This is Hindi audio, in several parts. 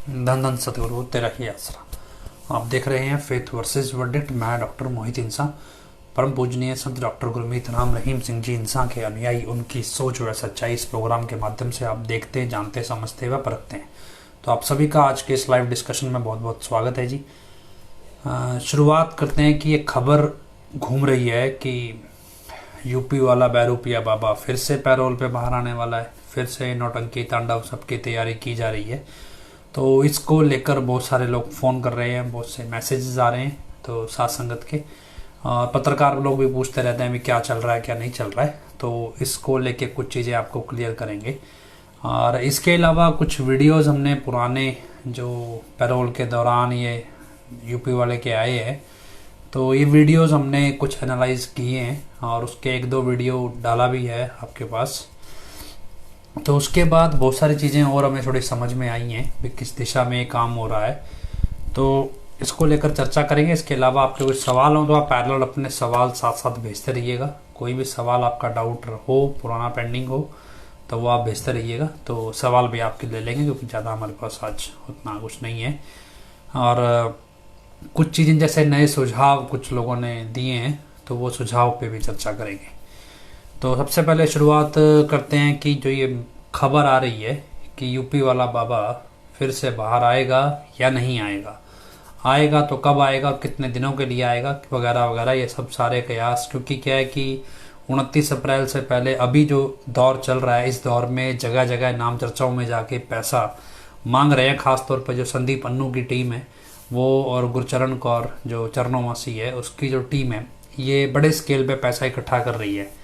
धन धन सतगुरु तेरा ही आसरा। आप देख रहे हैं फेथ वर्सेस वर्डिक्ट। मैं डॉक्टर मोहित इंसान, परम पूजनीय संत डॉक्टर गुरमीत राम रहीम सिंह जी इंसान के अनुयायी, उनकी सोच व सच्चाई इस प्रोग्राम के माध्यम से आप देखते, जानते, समझते व परखते हैं। तो आप सभी का आज के इस लाइव डिस्कशन में बहुत बहुत स्वागत है जी। शुरुआत करते हैं कि एक खबर घूम रही है कि यूपी वाला बैरूपिया बाबा फिर से पैरोल पे बाहर आने वाला है। फिर से नौटंकी तांडव सबकी तैयारी की जा रही है। तो इसको लेकर बहुत सारे लोग फ़ोन कर रहे हैं, बहुत से मैसेजेस आ रहे हैं। तो साथ संगत के पत्रकार लोग भी पूछते रहते हैं भी क्या चल रहा है क्या नहीं चल रहा है। तो इसको लेके कुछ चीज़ें आपको क्लियर करेंगे। और इसके अलावा कुछ वीडियोस हमने पुराने जो पैरोल के दौरान ये यूपी वाले के आए हैं, तो ये वीडियोस हमने कुछ एनालाइज किए हैं और उसके एक दो वीडियो डाला भी है आपके पास। तो उसके बाद बहुत सारी चीज़ें और हमें थोड़ी समझ में आई हैं कि किस दिशा में ये काम हो रहा है। तो इसको लेकर चर्चा करेंगे। इसके अलावा आपके कुछ सवाल हो तो आप पैरेलल अपने सवाल साथ साथ भेजते रहिएगा। कोई भी सवाल आपका डाउट हो, पुराना पेंडिंग हो, तो वो आप भेजते रहिएगा। तो सवाल भी आपके ले लेंगे क्योंकि ज़्यादा हमारे पास आज उतना कुछ नहीं है। और कुछ चीज़ें जैसे नए सुझाव कुछ लोगों ने दिए हैं, तो वो सुझाव पे भी चर्चा करेंगे। तो सबसे पहले शुरुआत करते हैं कि जो ये खबर आ रही है कि यूपी वाला बाबा फिर से बाहर आएगा या नहीं आएगा, आएगा तो कब आएगा, कितने दिनों के लिए आएगा, वगैरह वगैरह, ये सब सारे कयास। क्योंकि क्या है कि 29 अप्रैल से पहले अभी जो दौर चल रहा है, इस दौर में जगह जगह नाम चर्चाओं में जाके पैसा मांग रहे हैं। खासतौर पर जो संदीप अन्नू की टीम है वो, और गुरचरण कौर जो चरणोमासी है उसकी जो टीम है, ये बड़े स्केल पे पैसा इकट्ठा कर रही है।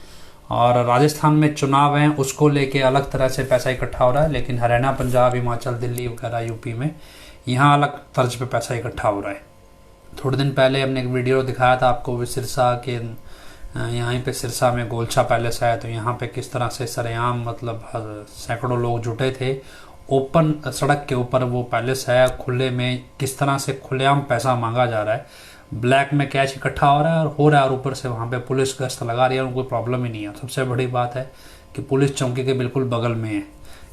और राजस्थान में चुनाव हैं, उसको लेके अलग तरह से पैसा इकट्ठा हो रहा है। लेकिन हरियाणा, पंजाब, हिमाचल, दिल्ली वगैरह यूपी में यहाँ अलग तर्ज पे पैसा इकट्ठा हो रहा है। थोड़े दिन पहले हमने एक वीडियो दिखाया था आपको भी, सिरसा के यहाँ पे सिरसा में गोलछा पैलेस है। तो यहाँ पे किस तरह से सरेआम मतलब सैकड़ों लोग जुटे थे। ओपन सड़क के ऊपर वो पैलेस है, खुले में किस तरह से खुलेआम पैसा मांगा जा रहा है, ब्लैक में कैश इकट्ठा हो रहा है और ऊपर से वहाँ पे पुलिस गश्त लगा रही है, उनको कोई प्रॉब्लम ही नहीं है। सबसे बड़ी बात है कि पुलिस चौकी के बिल्कुल बगल में है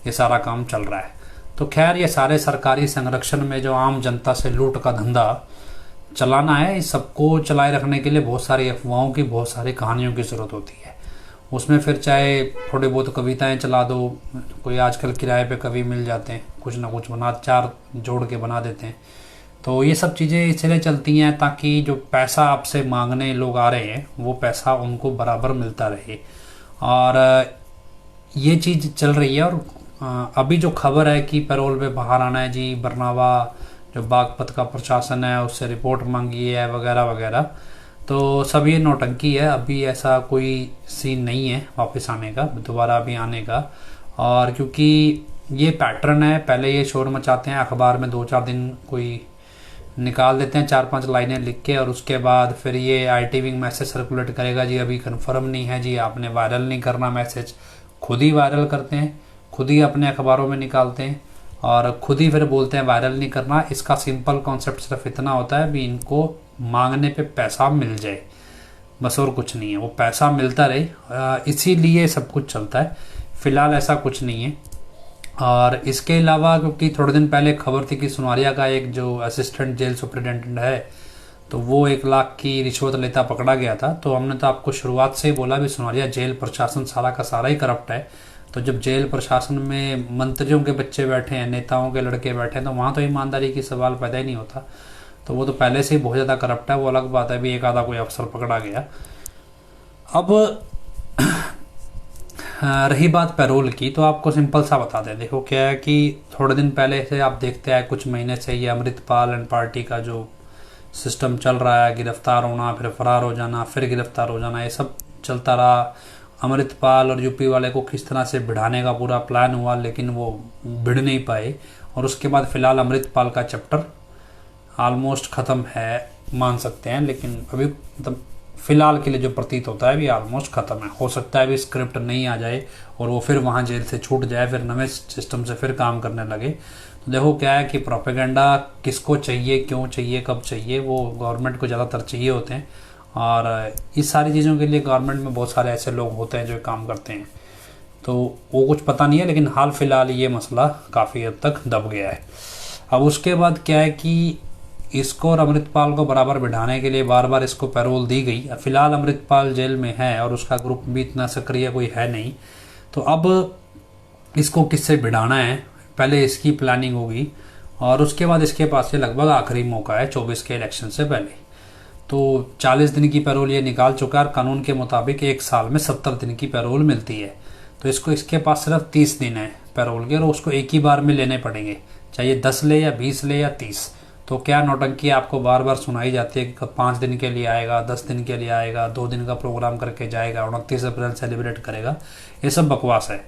ये सारा काम चल रहा है। तो खैर, ये सारे सरकारी संरक्षण में जो आम जनता से लूट का धंधा चलाना है, इस सबको चलाए रखने के लिए बहुत सारी अफवाहों की, बहुत सारी कहानियों की ज़रूरत होती है। उसमें फिर चाहे थोड़ी बहुत कविताएं चला दो, कोई आजकल किराए पे कवि मिल जाते हैं, कुछ ना कुछ बना, चार जोड़ के बना देते हैं। तो ये सब चीज़ें इसलिए चलती हैं ताकि जो पैसा आपसे मांगने लोग आ रहे हैं वो पैसा उनको बराबर मिलता रहे। और ये चीज़ चल रही है। और अभी जो खबर है कि पैरोल पे बाहर आना है जी, बरनावा जो बागपत का प्रशासन है उससे रिपोर्ट मांगी है वगैरह वगैरह, तो सब ये नौटंकी है। अभी ऐसा कोई सीन नहीं है वापस आने का, दोबारा अभी आने का। और क्योंकि ये पैटर्न है, पहले ये शोर मचाते हैं, अखबार में 2-4 दिन कोई निकाल देते हैं 4-5 लाइनें लिख के, और उसके बाद फिर ये आईटी विंग मैसेज सर्कुलेट करेगा जी अभी कंफर्म नहीं है जी, आपने वायरल नहीं करना मैसेज। खुद ही वायरल करते हैं, खुद ही अपने अखबारों में निकालते हैं और खुद ही फिर बोलते हैं वायरल नहीं करना। इसका सिंपल कॉन्सेप्ट सिर्फ इतना होता है भी इनको मांगने पे पैसा मिल जाए, बस और कुछ नहीं है, वो पैसा मिलता रहे, इसीलिए सब कुछ चलता है। फिलहाल ऐसा कुछ नहीं है। और इसके अलावा क्योंकि थोड़े दिन पहले खबर थी कि सुनवारिया का एक जो असिस्टेंट जेल सुपरिटेंडेंट है, तो वो 1 लाख की रिश्वत लेता पकड़ा गया था। तो हमने तो आपको शुरुआत से ही बोला भी सुनवारिया जेल प्रशासन सारा का सारा ही करप्ट है। तो जब जेल प्रशासन में मंत्रियों के बच्चे बैठे हैं, नेताओं के लड़के बैठे हैं, तो वहाँ तो ईमानदारी की सवाल पैदा ही नहीं होता। तो वो तो पहले से ही बहुत ज़्यादा करप्ट है। वो अलग बात है भी एक आधा कोई अफसर पकड़ा गया। अब रही बात पैरोल की, तो आपको सिंपल सा बता दें। देखो क्या है कि थोड़े दिन पहले से आप देखते हैं, कुछ महीने से ये अमृतपाल एंड पार्टी का जो सिस्टम चल रहा है, गिरफ्तार होना, फिर फरार हो जाना, फिर गिरफ्तार हो जाना, ये सब चलता रहा। अमृतपाल और यूपी वाले को किस तरह से भिड़ाने का पूरा प्लान हुआ, लेकिन वो भिड़ नहीं पाए। और उसके बाद फिलहाल अमृतपाल का चैप्टर ऑलमोस्ट ख़त्म है, मान सकते हैं। लेकिन अभी मतलब फिलहाल के लिए जो प्रतीत होता है भी ऑलमोस्ट ख़त्म है। हो सकता है भी स्क्रिप्ट नहीं आ जाए और वो फिर वहाँ जेल से छूट जाए, फिर नए सिस्टम से फिर काम करने लगे। तो देखो क्या है कि प्रोपेगेंडा किसको चाहिए, क्यों चाहिए, कब चाहिए, वो गवर्नमेंट को ज़्यादातर चाहिए होते हैं। और इस सारी चीज़ों के लिए गवर्नमेंट में बहुत सारे ऐसे लोग होते हैं जो काम करते हैं। तो वो कुछ पता नहीं है, लेकिन हाल फिलहाल ये मसला काफ़ी हद तक दब गया है। अब उसके बाद क्या है कि इसको और अमृतपाल को बराबर बिठाने के लिए बार बार इसको पैरोल दी गई। फिलहाल अमृतपाल जेल में है और उसका ग्रुप भी इतना सक्रिय कोई है नहीं, तो अब इसको किससे भिड़ाना है, पहले इसकी प्लानिंग होगी और उसके बाद इसके पास ये लगभग आखिरी मौका है 24 के इलेक्शन से पहले। तो 40 दिन की पैरोल ये निकाल चुका है और कानून के मुताबिक एक साल में 70 दिन की पैरोल मिलती है। तो इसको इसके पास सिर्फ 30 दिन है पैरोल के और उसको एक ही बार में लेने पड़ेंगे, चाहे 10 ले या 20 ले या 30। तो क्या नौटंकी आपको बार बार सुनाई जाती है कि 5 दिन के लिए आएगा, 10 दिन के लिए आएगा, 2 दिन का प्रोग्राम करके जाएगा, 29 अप्रैल सेलिब्रेट करेगा, ये सब बकवास है।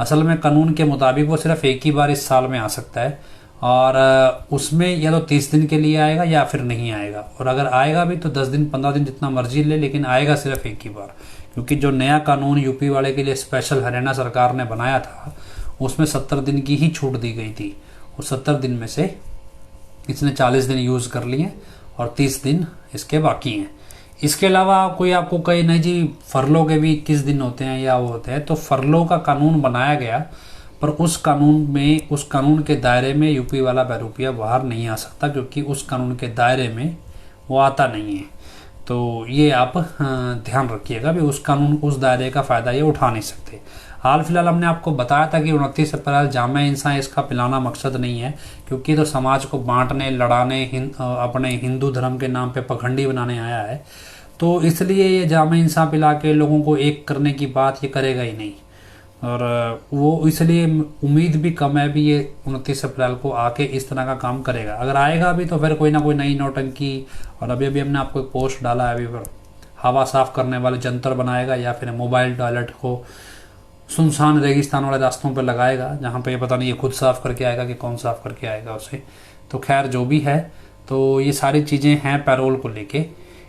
असल में कानून के मुताबिक वो सिर्फ एक ही बार इस साल में आ सकता है और उसमें या तो 30 दिन के लिए आएगा या फिर नहीं आएगा, और अगर आएगा भी तो 10 दिन 15 दिन जितना मर्जी ले, लेकिन आएगा सिर्फ एक ही बार। क्योंकि जो नया कानून यूपी वाले के लिए स्पेशल हरियाणा सरकार ने बनाया था उसमें 70 दिन की ही छूट दी गई थी, और 70 दिन में से इसने 40 दिन यूज कर लिए और 30 दिन इसके बाकी हैं। इसके अलावा कोई आपको कहे नहीं जी फरलो के भी 21 दिन होते हैं या वो होते हैं, तो फरलो का कानून बनाया गया, पर उस कानून के दायरे में यूपी वाला बहरूपिया बाहर नहीं आ सकता, क्योंकि उस कानून के दायरे में वो आता नहीं है। तो ये आप ध्यान रखिएगा भी उस दायरे का फायदा ये उठा नहीं सकते। हाल फिलहाल हमने आपको बताया था कि 29 अप्रैल जामा इंसान इसका पिलाना मकसद नहीं है, क्योंकि तो समाज को बांटने, लड़ाने, अपने हिंदू धर्म के नाम पे पखंडी बनाने आया है। तो इसलिए ये जामा इंसान पिला के लोगों को एक करने की बात ये करेगा ही नहीं, और वो इसलिए उम्मीद भी कम है भी ये 29 अप्रैल को आके इस तरह का काम करेगा। अगर आएगा भी तो फिर कोई ना कोई नई नौटंकी, और अभी हमने आपको एक पोस्ट डाला है अभी पर हवा साफ करने वाले जंतर बनाएगा या फिर मोबाइल टॉयलेट को सुनसान रेगिस्तान वाले रास्तों पर लगाएगा, जहाँ पे पता नहीं ये खुद साफ करके आएगा कि कौन साफ करके आएगा उसे। तो खैर जो भी है, तो ये सारी चीज़ें हैं पैरोल को लेके।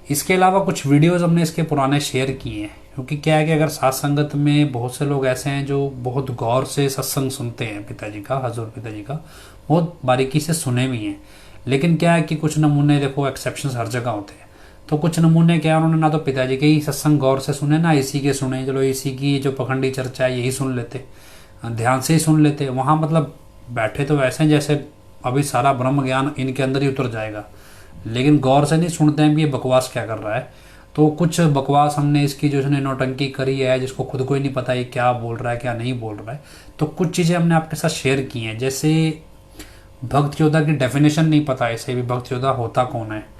इसके अलावा कुछ वीडियोस हमने इसके पुराने शेयर किए हैं, क्योंकि क्या है कि अगर साथ संगत में बहुत से लोग ऐसे हैं जो बहुत गौर से सत्संग सुनते हैं पिताजी का, हजूर पिताजी का बहुत बारीकी से सुने भी हैं, लेकिन क्या है कि कुछ नमूने देखो एक्सेप्शंस हर जगह होते हैं। तो कुछ नमूने क्या उन्होंने ना तो पिताजी के ही सत्संग गौर से सुने ना इसी के सुने, चलो इसी की जो पखंडी चर्चा है यही सुन लेते, ध्यान से ही सुन लेते। वहाँ मतलब बैठे तो वैसे जैसे अभी सारा ब्रह्म ज्ञान इनके अंदर ही उतर जाएगा, लेकिन गौर से नहीं सुनते हैं भी ये बकवास क्या कर रहा है। तो कुछ बकवास हमने इसकी जो इसने नौटंकी करी है, जिसको खुद को ही नहीं पता ये क्या बोल रहा है क्या नहीं बोल रहा है, तो कुछ चीज़ें हमने आपके साथ शेयर की हैं। जैसे भक्त योद्धा की डेफिनेशन नहीं पता इसे भी, भक्त योद्धा होता कौन है।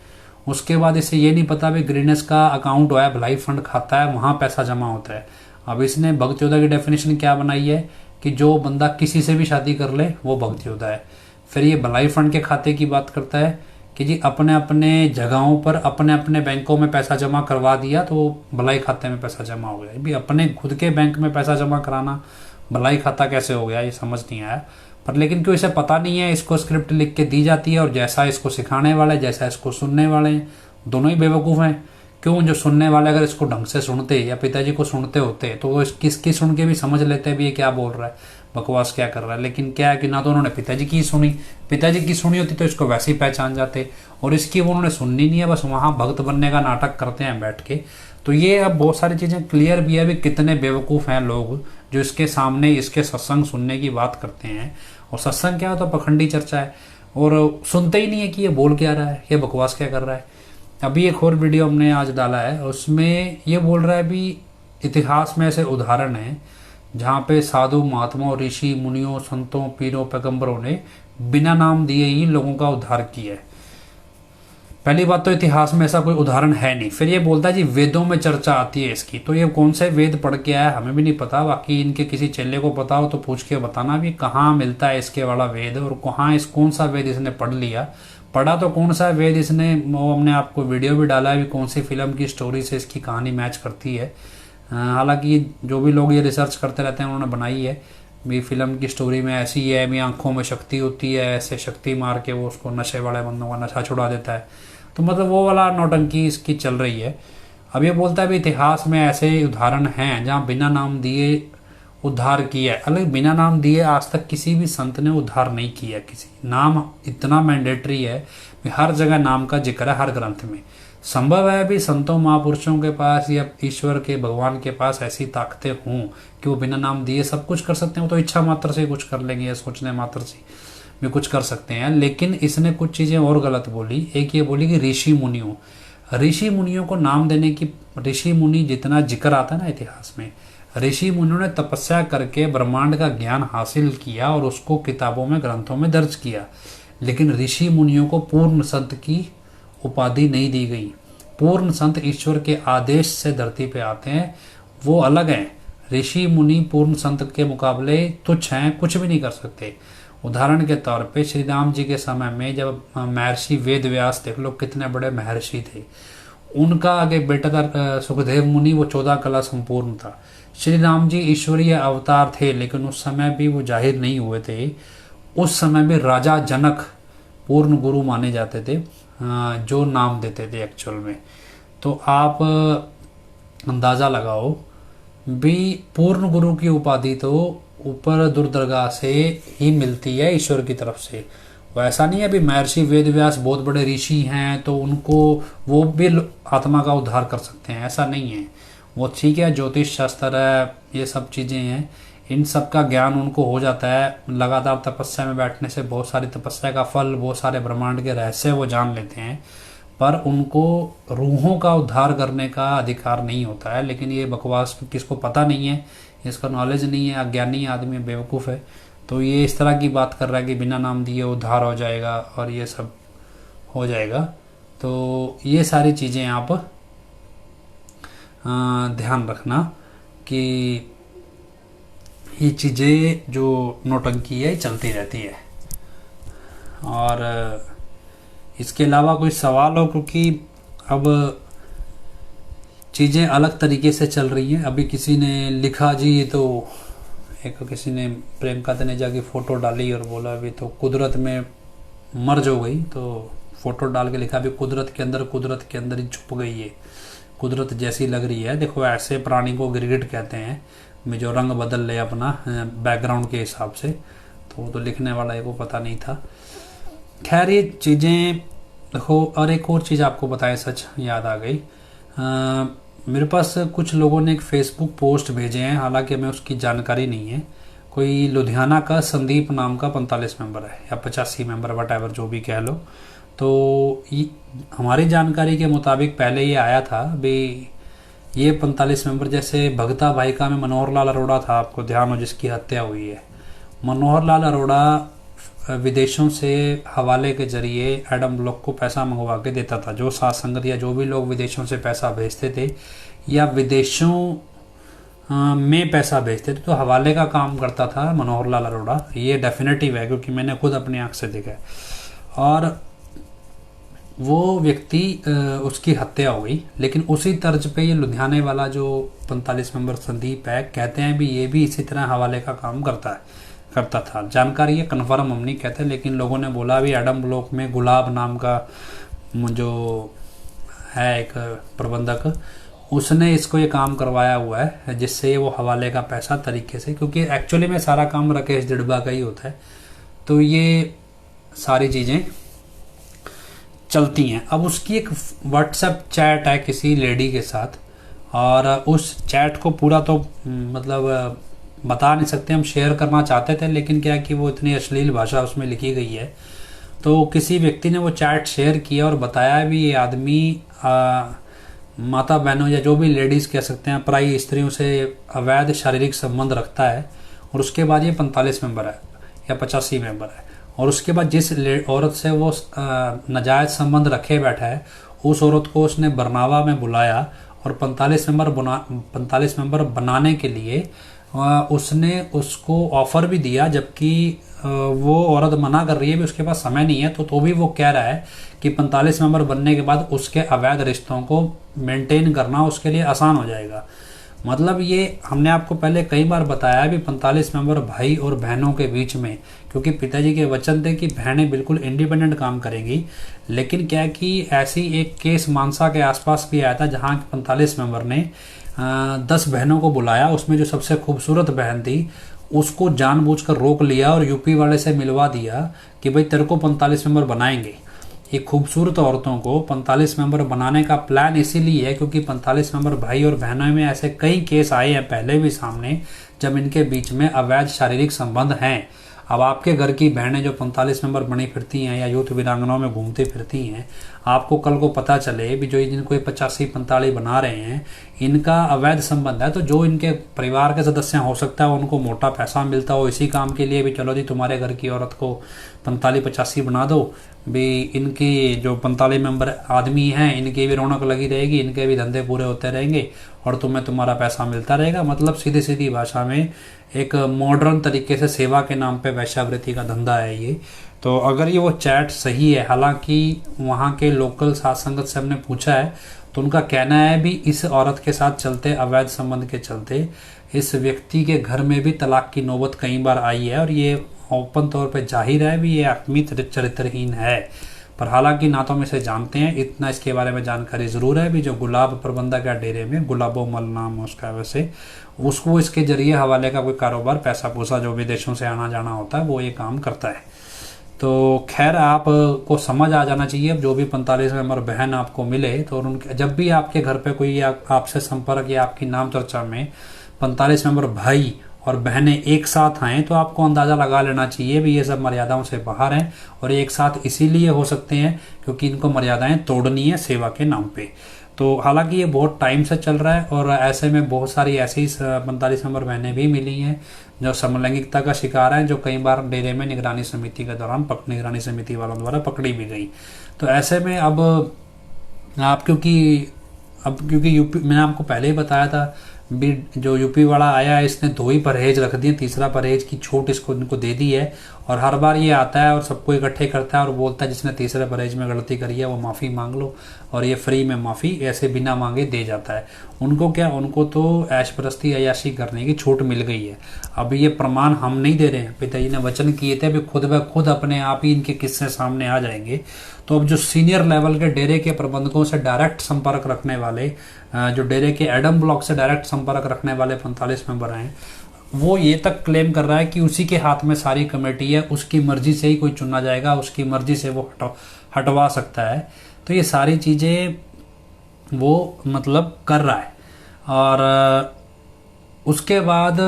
उसके बाद इसे ये नहीं पता भी ग्रीनेस का अकाउंट है, भलाई फंड खाता है, वहाँ पैसा जमा होता है। अब इसने भक्त योद्धा की डेफिनेशन क्या बनाई है कि जो बंदा किसी से भी शादी कर ले वो भक्त योद्धा है। फिर ये भलाई फंड के खाते की बात करता है कि जी अपने अपने जगहों पर अपने अपने बैंकों में पैसा जमा करवा दिया तो भलाई खाते में पैसा जमा हो गया। भी अपने खुद के बैंक में पैसा जमा कराना भलाई खाता कैसे हो गया, ये समझ नहीं आया। पर लेकिन क्यों इसे पता नहीं है, इसको स्क्रिप्ट लिख के दी जाती है और जैसा इसको सिखाने वाले जैसा इसको सुनने वाले दोनों ही बेवकूफ़ हैं। क्यों, जो सुनने वाले अगर इसको ढंग से सुनते या पिताजी को सुनते होते तो वो किसकी सुन के भी समझ लेते भी ये क्या बोल रहा है, बकवास क्या कर रहा है। लेकिन क्या है कि ना तो उन्होंने पिताजी की सुनी, पिताजी की सुनी होती तो इसको वैसे ही पहचान जाते, और इसकी वो उन्होंने सुननी नहीं है, बस वहाँ भक्त बनने का नाटक करते हैं बैठ के। तो ये अब बहुत सारी चीज़ें क्लियर भी है भी कितने बेवकूफ़ हैं लोग जो इसके सामने इसके सत्संग सुनने की बात करते हैं। और सत्संग क्या होता है, पखंडी चर्चा है, और सुनते ही नहीं है कि ये बोल क्या रहा है, ये बकवास क्या कर रहा है। अभी एक और वीडियो हमने आज डाला है, उसमें ये बोल रहा है भी इतिहास में ऐसे उदाहरण हैं जहाँ पे साधु महात्माओं, ऋषि मुनियों, संतों, पीरों, पैगंबरों ने बिना नाम दिए ही लोगों का उद्धार किया है। पहली बात तो इतिहास में ऐसा कोई उदाहरण है नहीं। फिर ये बोलता है जी वेदों में चर्चा आती है इसकी, तो ये कौन से वेद पढ़ के आया हमें भी नहीं पता, बाकी इनके किसी चेले को पता हो तो पूछ के बताना भी कहाँ मिलता है इसके वाला वेद, और कहाँ कौन सा वेद इसने पढ़ लिया, पढ़ा तो कौन सा वेद इसने। वो हमने आपको वीडियो भी डाला है भी कौन सी फिल्म की स्टोरी से इसकी कहानी मैच करती है। हालांकि जो भी लोग ये रिसर्च करते रहते हैं उन्होंने बनाई है भी फिल्म की स्टोरी में ऐसी है भी आंखों में शक्ति होती है, ऐसे शक्ति मार के वो उसको नशे वाले बंदों का नशा छुड़ा देता है। तो मतलब वो वाला नौटंकी इसकी चल रही है। अब ये बोलता है भी इतिहास में ऐसे उदाहरण हैं जहाँ बिना नाम दिए उद्धार किया है। अलग बिना नाम दिए आज तक किसी भी संत ने उद्धार नहीं किया। किसी नाम इतना मैंडेटरी है कि हर जगह नाम का जिक्र है, हर ग्रंथ में। संभव है भी संतों महापुरुषों के पास या ईश्वर के भगवान के पास ऐसी ताकतें हों कि वो बिना नाम दिए सब कुछ कर सकते हैं। वो तो इच्छा मात्र से कुछ कर लेंगे या सोचने मात्र से, भी कुछ कर सकते हैं। लेकिन इसने कुछ चीज़ें और गलत बोली। एक ये बोली कि ऋषि मुनियों को नाम देने की, ऋषि मुनि जितना जिक्र आता है ना इतिहास में, ऋषि मुनियों ने तपस्या करके ब्रह्मांड का ज्ञान हासिल किया और उसको किताबों में, ग्रंथों में दर्ज किया। लेकिन ऋषि मुनियों को पूर्ण संत की उपाधि नहीं दी गई। पूर्ण संत ईश्वर के आदेश से धरती पे आते हैं, वो अलग हैं। ऋषि मुनि पूर्ण संत के मुकाबले तुच्छ हैं, कुछ भी नहीं कर सकते। उदाहरण के तौर पे श्री राम जी के समय में जब महर्षि वेद व्यास, देख लो कितने बड़े महर्षि थे, उनका आगे बेटा था सुखदेव मुनि, वो 14 कला संपूर्ण था। श्री राम जी ईश्वरीय अवतार थे, लेकिन उस समय भी वो जाहिर नहीं हुए थे। उस समय में राजा जनक पूर्ण गुरु माने जाते थे, जो नाम देते थे एक्चुअल में। तो आप अंदाज़ा लगाओ भी, पूर्ण गुरु की उपाधि तो ऊपर दुर्दरगाह से ही मिलती है ईश्वर की तरफ से। वैसा नहीं है अभी महर्षि वेद व्यास बहुत बड़े ऋषि हैं तो उनको वो भी आत्मा का उद्धार कर सकते हैं, ऐसा नहीं है। वो ठीक है, ज्योतिष शास्त्र है, ये सब चीज़ें हैं, इन सब का ज्ञान उनको हो जाता है। लगातार तपस्या में बैठने से बहुत सारी तपस्या का फल, बहुत सारे ब्रह्मांड के रहस्य वो जान लेते हैं, पर उनको रूहों का उद्धार करने का अधिकार नहीं होता है। लेकिन ये बकवास किसको पता नहीं है, इसका नॉलेज नहीं है, अज्ञानी आदमी बेवकूफ़ है, तो ये इस तरह की बात कर रहा है कि बिना नाम दिए उद्धार हो जाएगा और ये सब हो जाएगा। तो ये सारी चीज़ें आप ध्यान रखना कि ये चीज़ें जो नौटंकी है चलती रहती है। और इसके अलावा कोई सवाल हो, क्योंकि अब चीज़ें अलग तरीके से चल रही हैं। अभी किसी ने लिखा जी, तो एक किसी ने प्रियंका तनेजा की फ़ोटो डाली और बोला अभी तो कुदरत में मर्ज हो गई, तो फ़ोटो डाल के लिखा अभी कुदरत के अंदर ही छुप गई है, कुदरत जैसी लग रही है। देखो ऐसे प्राणी को गिरगिट कहते हैं, में जो रंग बदल ले अपना बैकग्राउंड के हिसाब से, तो वो तो लिखने वाला को पता नहीं था। खैर ये चीज़ें देखो। और एक और चीज़ आपको बताएं, सच याद आ गई, मेरे पास कुछ लोगों ने एक फेसबुक पोस्ट भेजे हैं, हालांकि मैं उसकी जानकारी नहीं है। कोई लुधियाना का संदीप नाम का 45 मेंबर है या 85 मेंबर, वट जो भी कह लो। तो हमारी जानकारी के मुताबिक पहले ये आया था भी, ये 45 मेंबर जैसे भगता भाईका में मनोहर लाल अरोड़ा था, आपको ध्यान हो, जिसकी हत्या हुई है। मनोहर लाल अरोड़ा विदेशों से हवाले के जरिए एडम ब्लॉक को पैसा मंगवा के देता था। जो साथ संगत या जो भी लोग विदेशों से पैसा भेजते थे या विदेशों में पैसा भेजते थे, तो हवाले का काम करता था मनोहर लाल अरोड़ा। ये डेफिनेटिव है, क्योंकि मैंने खुद अपनी आंख से देखा है। और वो व्यक्ति, उसकी हत्या हो गई। लेकिन उसी तर्ज पे ये लुधियाने वाला जो 45 मेंबर संदीप है, कहते हैं भी ये भी इसी तरह हवाले का काम करता था। जानकारी है, कन्फर्म हम नहीं कहते, लेकिन लोगों ने बोला भी एडम ब्लॉक में गुलाब नाम का जो है एक प्रबंधक, उसने इसको ये काम करवाया हुआ है, जिससे वो हवाले का पैसा तरीके से, क्योंकि एक्चुअली में सारा काम राकेश दिड़बा का ही होता है, तो ये सारी चीज़ें चलती हैं। अब उसकी एक व्हाट्सएप चैट है किसी लेडी के साथ, और उस चैट को पूरा तो मतलब बता नहीं सकते, हम शेयर करना चाहते थे, लेकिन क्या कि वो इतनी अश्लील भाषा उसमें लिखी गई है। तो किसी व्यक्ति ने वो चैट शेयर किया और बताया भी ये आदमी माता बहनों या जो भी लेडीज़ कह सकते हैं, पराई स्त्रियों से अवैध शारीरिक संबंध रखता है। और उसके बाद ये 45 मेंबर है या 85 मेंबर है, और उसके बाद जिस औरत से वो नाजायज़ संबंध रखे बैठा है, उस औरत को उसने बरनावा में बुलाया और 45 मेंबर बनाने के लिए उसने उसको ऑफर भी दिया, जबकि वो औरत मना कर रही है भी उसके पास समय नहीं है। तो भी वो कह रहा है कि 45 मेंबर बनने के बाद उसके अवैध रिश्तों को मेंटेन करना उसके लिए आसान हो जाएगा। मतलब ये हमने आपको पहले कई बार बताया भी 45 मेंबर भाई और बहनों के बीच में, क्योंकि पिताजी के वचन थे कि बहनें बिल्कुल इंडिपेंडेंट काम करेंगी। लेकिन क्या कि ऐसी एक केस मानसा के आसपास भी आया था, जहाँ 45 मेंबर ने 10 बहनों को बुलाया, उसमें जो सबसे खूबसूरत बहन थी उसको जानबूझकर रोक लिया और यूपी वाले से मिलवा दिया कि भाई तेरे को 45 मेंबर बनाएंगे। ये खूबसूरत औरतों को 45 मेंबर बनाने का प्लान इसीलिए है क्योंकि 45 मेंबर भाई और बहनों में ऐसे कई केस आए हैं पहले भी सामने, जब इनके बीच में अवैध शारीरिक संबंध हैं। अब आपके घर की बहनें जो 45 नंबर बनी फिरती हैं या यूथ वीरांगनाओं में घूमती फिरती हैं, आपको कल को पता चले भी जो जिनको ये 85-45 बना रहे हैं इनका अवैध संबंध है, तो जो इनके परिवार के सदस्य हो सकता है उनको मोटा पैसा मिलता हो इसी काम के लिए भी, चलो जी तुम्हारे घर की औरत को 45-85 बना दो भी, इनकी जो 45 मेंबर आदमी हैं इनकी भी रौनक लगी रहेगी, इनके भी धंधे पूरे होते रहेंगे और तुम्हें तुम्हारा पैसा मिलता रहेगा। मतलब सीधी सीधी भाषा में एक मॉडर्न तरीके से सेवा के नाम पे वैश्यावृत्ति का धंधा है ये। तो अगर ये वो चैट सही है, हालांकि वहाँ के लोकल साध संगत से हमने पूछा है तो उनका कहना है भी इस औरत के साथ चलते अवैध संबंध के चलते इस व्यक्ति के घर में भी तलाक की नौबत कई बार आई है और ये ओपन तौर पे जाहिर है भी ये आत्मी चरित्रहीन है। पर हालांकि ना तो हम इसे जानते हैं, इतना इसके बारे में जानकारी जरूर है भी जो गुलाब प्रबंधक है डेरे में, गुलाबो मल नाम है उसका, वैसे उसको इसके जरिए हवाले का कोई कारोबार पैसा पूसा जो विदेशों से आना जाना होता है वो ये काम करता है। तो खैर आपको समझ आ जाना चाहिए, जो भी 45 मेंबर बहन आपको मिले तो उनके जब भी आपके घर पे कोई आपसे संपर्क या आपकी नाम चर्चा में 45 मेंबर भाई और बहनें एक साथ आए तो आपको अंदाजा लगा लेना चाहिए भी ये सब मर्यादाओं से बाहर हैं और एक साथ इसीलिए हो सकते हैं क्योंकि इनको मर्यादाएं तोड़नी है सेवा के नाम पे। तो हालांकि ये बहुत टाइम से चल रहा है और ऐसे में बहुत सारी ऐसी 45 नंबर बहनें भी मिली हैं जो समलैंगिकता का शिकार हैं, जो कई बार डेरे में निगरानी समिति के दौरान निगरानी समिति वालों द्वारा पकड़ी भी गई। तो ऐसे में अब आप क्योंकि यूपी मैंने आपको पहले ही बताया था भी जो यूपी वाला आया है इसने 2 ही परहेज रख दिए, तीसरा परहेज की छूट इनको दे दी है और हर बार ये आता है और सबको इकट्ठे करता है और बोलता है जिसने तीसरे परहेज में गलती करी है वो माफ़ी मांग लो, और ये फ्री में माफ़ी ऐसे बिना मांगे दे जाता है। उनको क्या, उनको तो ऐश परस्ती अयाशी करने की छूट मिल गई है। अब ये प्रमाण हम नहीं दे रहे हैं, पिताजी ने वचन किए थे भी खुद ब खुद अपने आप ही इनके किस्से सामने आ जाएंगे। तो अब जो सीनियर लेवल के डेरे के प्रबंधकों से डायरेक्ट संपर्क रखने वाले, जो डेरे के एडम ब्लॉक से डायरेक्ट संपर्क रखने वाले 45 मेंबर हैं, वो ये तक क्लेम कर रहा है कि उसी के हाथ में सारी कमेटी है, उसकी मर्जी से ही कोई चुना जाएगा, उसकी मर्जी से वो हटवा सकता है। तो ये सारी चीज़ें वो मतलब कर रहा है। और उसके बाद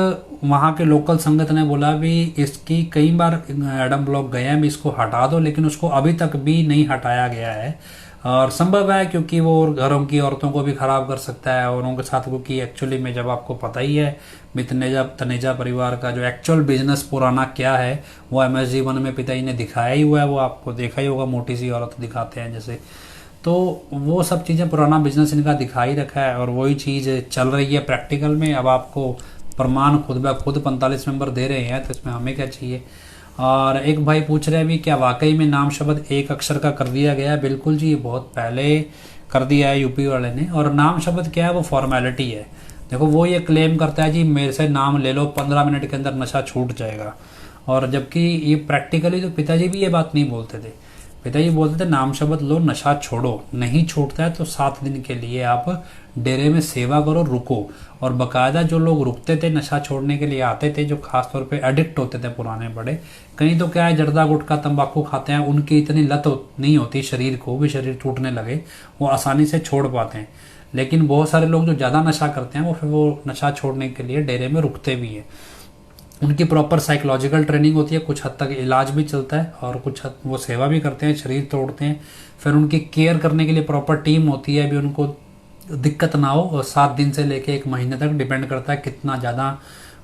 वहाँ के लोकल संगत ने बोला भी इसकी कई बार एडम ब्लॉक गए हैं भी इसको हटा दो, लेकिन उसको अभी तक भी नहीं हटाया गया है। और संभव है क्योंकि वो घरों की औरतों को भी खराब कर सकता है और उनके साथ, क्योंकि एक्चुअली में जब आपको पता ही है तनेजा परिवार का जो एक्चुअल बिजनेस पुराना क्या है वो MSG1 में पिताजी ने दिखाया ही हुआ है, वो आपको देखा ही होगा, मोटी सी औरत दिखाते हैं जैसे। तो वो सब चीज़ें पुराना बिजनेस इनका दिखा ही रखा है और वही चीज़ चल रही है प्रैक्टिकल में। अब आपको प्रमाण खुद ब खुद 45 मेंबर दे रहे हैं तो इसमें हमें क्या चाहिए। और एक भाई पूछ रहे हैं भी क्या वाकई में नाम शब्द एक अक्षर का कर दिया गया है? बिल्कुल जी, ये बहुत पहले कर दिया है यूपी वाले ने। और नाम शब्द क्या है, वो फॉर्मेलिटी है। देखो वो ये क्लेम करता है जी मेरे से नाम ले लो 15 मिनट के अंदर नशा छूट जाएगा, और जबकि ये प्रैक्टिकली तो पिताजी भी ये बात नहीं बोलते थे। पिताजी बोलते थे नाम शब्द लो नशा छोड़ो, नहीं छूटता है तो 7 दिन के लिए आप डेरे में सेवा करो, रुको। और बकायदा जो लोग रुकते थे नशा छोड़ने के लिए आते थे, जो खास तौर पे एडिक्ट होते थे पुराने बड़े, कहीं तो क्या है जर्दा गुटखा तंबाकू खाते हैं, उनकी इतनी लत नहीं होती शरीर को भी, शरीर टूटने लगे वो आसानी से छोड़ पाते हैं। लेकिन बहुत सारे लोग जो ज़्यादा नशा करते हैं वो फिर वो नशा छोड़ने के लिए डेरे में रुकते भी हैं। उनकी प्रॉपर साइकोलॉजिकल ट्रेनिंग होती है, कुछ हद तक इलाज भी चलता है और कुछ हद वो सेवा भी करते हैं, शरीर तोड़ते हैं। फिर उनकी केयर करने के लिए प्रॉपर टीम होती है, भी उनको दिक्कत ना हो। और 7 दिन से लेके 1 महीने तक डिपेंड करता है कितना ज़्यादा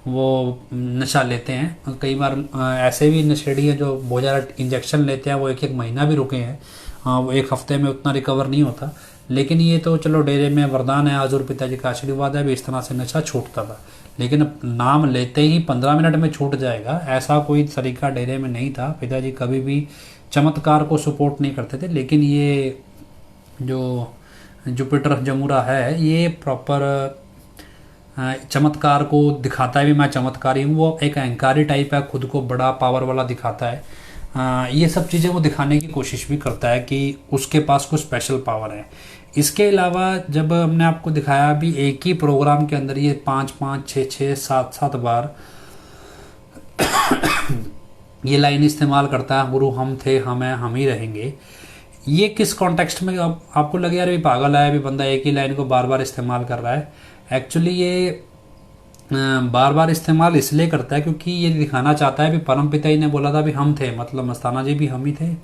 वो नशा लेते हैं। कई बार ऐसे भी नशेड़ी हैं जो बहुत ज़्यादा इंजेक्शन लेते हैं, वो 1-1 महीना भी रुके हैं। वो 1 हफ्ते में उतना रिकवर नहीं होता। लेकिन ये तो चलो डेरे में वरदान है, हजूर पिताजी का आशीर्वाद है भी, इस तरह से नशा छूटता था। लेकिन नाम लेते ही 15 मिनट में छूट जाएगा, ऐसा कोई तरीका डेरे में नहीं था। पिताजी कभी भी चमत्कार को सपोर्ट नहीं करते थे। लेकिन ये जो जुपिटर जमुरा है ये प्रॉपर चमत्कार को दिखाता है भी, मैं चमत्कारी हूँ। वो एक अहंकारी टाइप है, खुद को बड़ा पावर वाला दिखाता है। ये सब चीज़ें वो दिखाने की कोशिश भी करता है कि उसके पास कुछ स्पेशल पावर है। इसके अलावा जब हमने आपको दिखाया भी एक ही प्रोग्राम के अंदर ये 5-5, 6-6, 7-7 बार ये लाइन इस्तेमाल करता है, गुरु हम थे, हम हैं, हम ही रहेंगे। ये किस कॉन्टेक्स्ट में आपको लगे यार भी पागल है, भी बंदा एक ही लाइन को बार बार इस्तेमाल कर रहा है। एक्चुअली ये बार बार इस्तेमाल इसलिए करता है क्योंकि ये दिखाना चाहता है भी परम पिता जी ने बोला था भी हम थे, मतलब मस्ताना जी भी हम ही थे,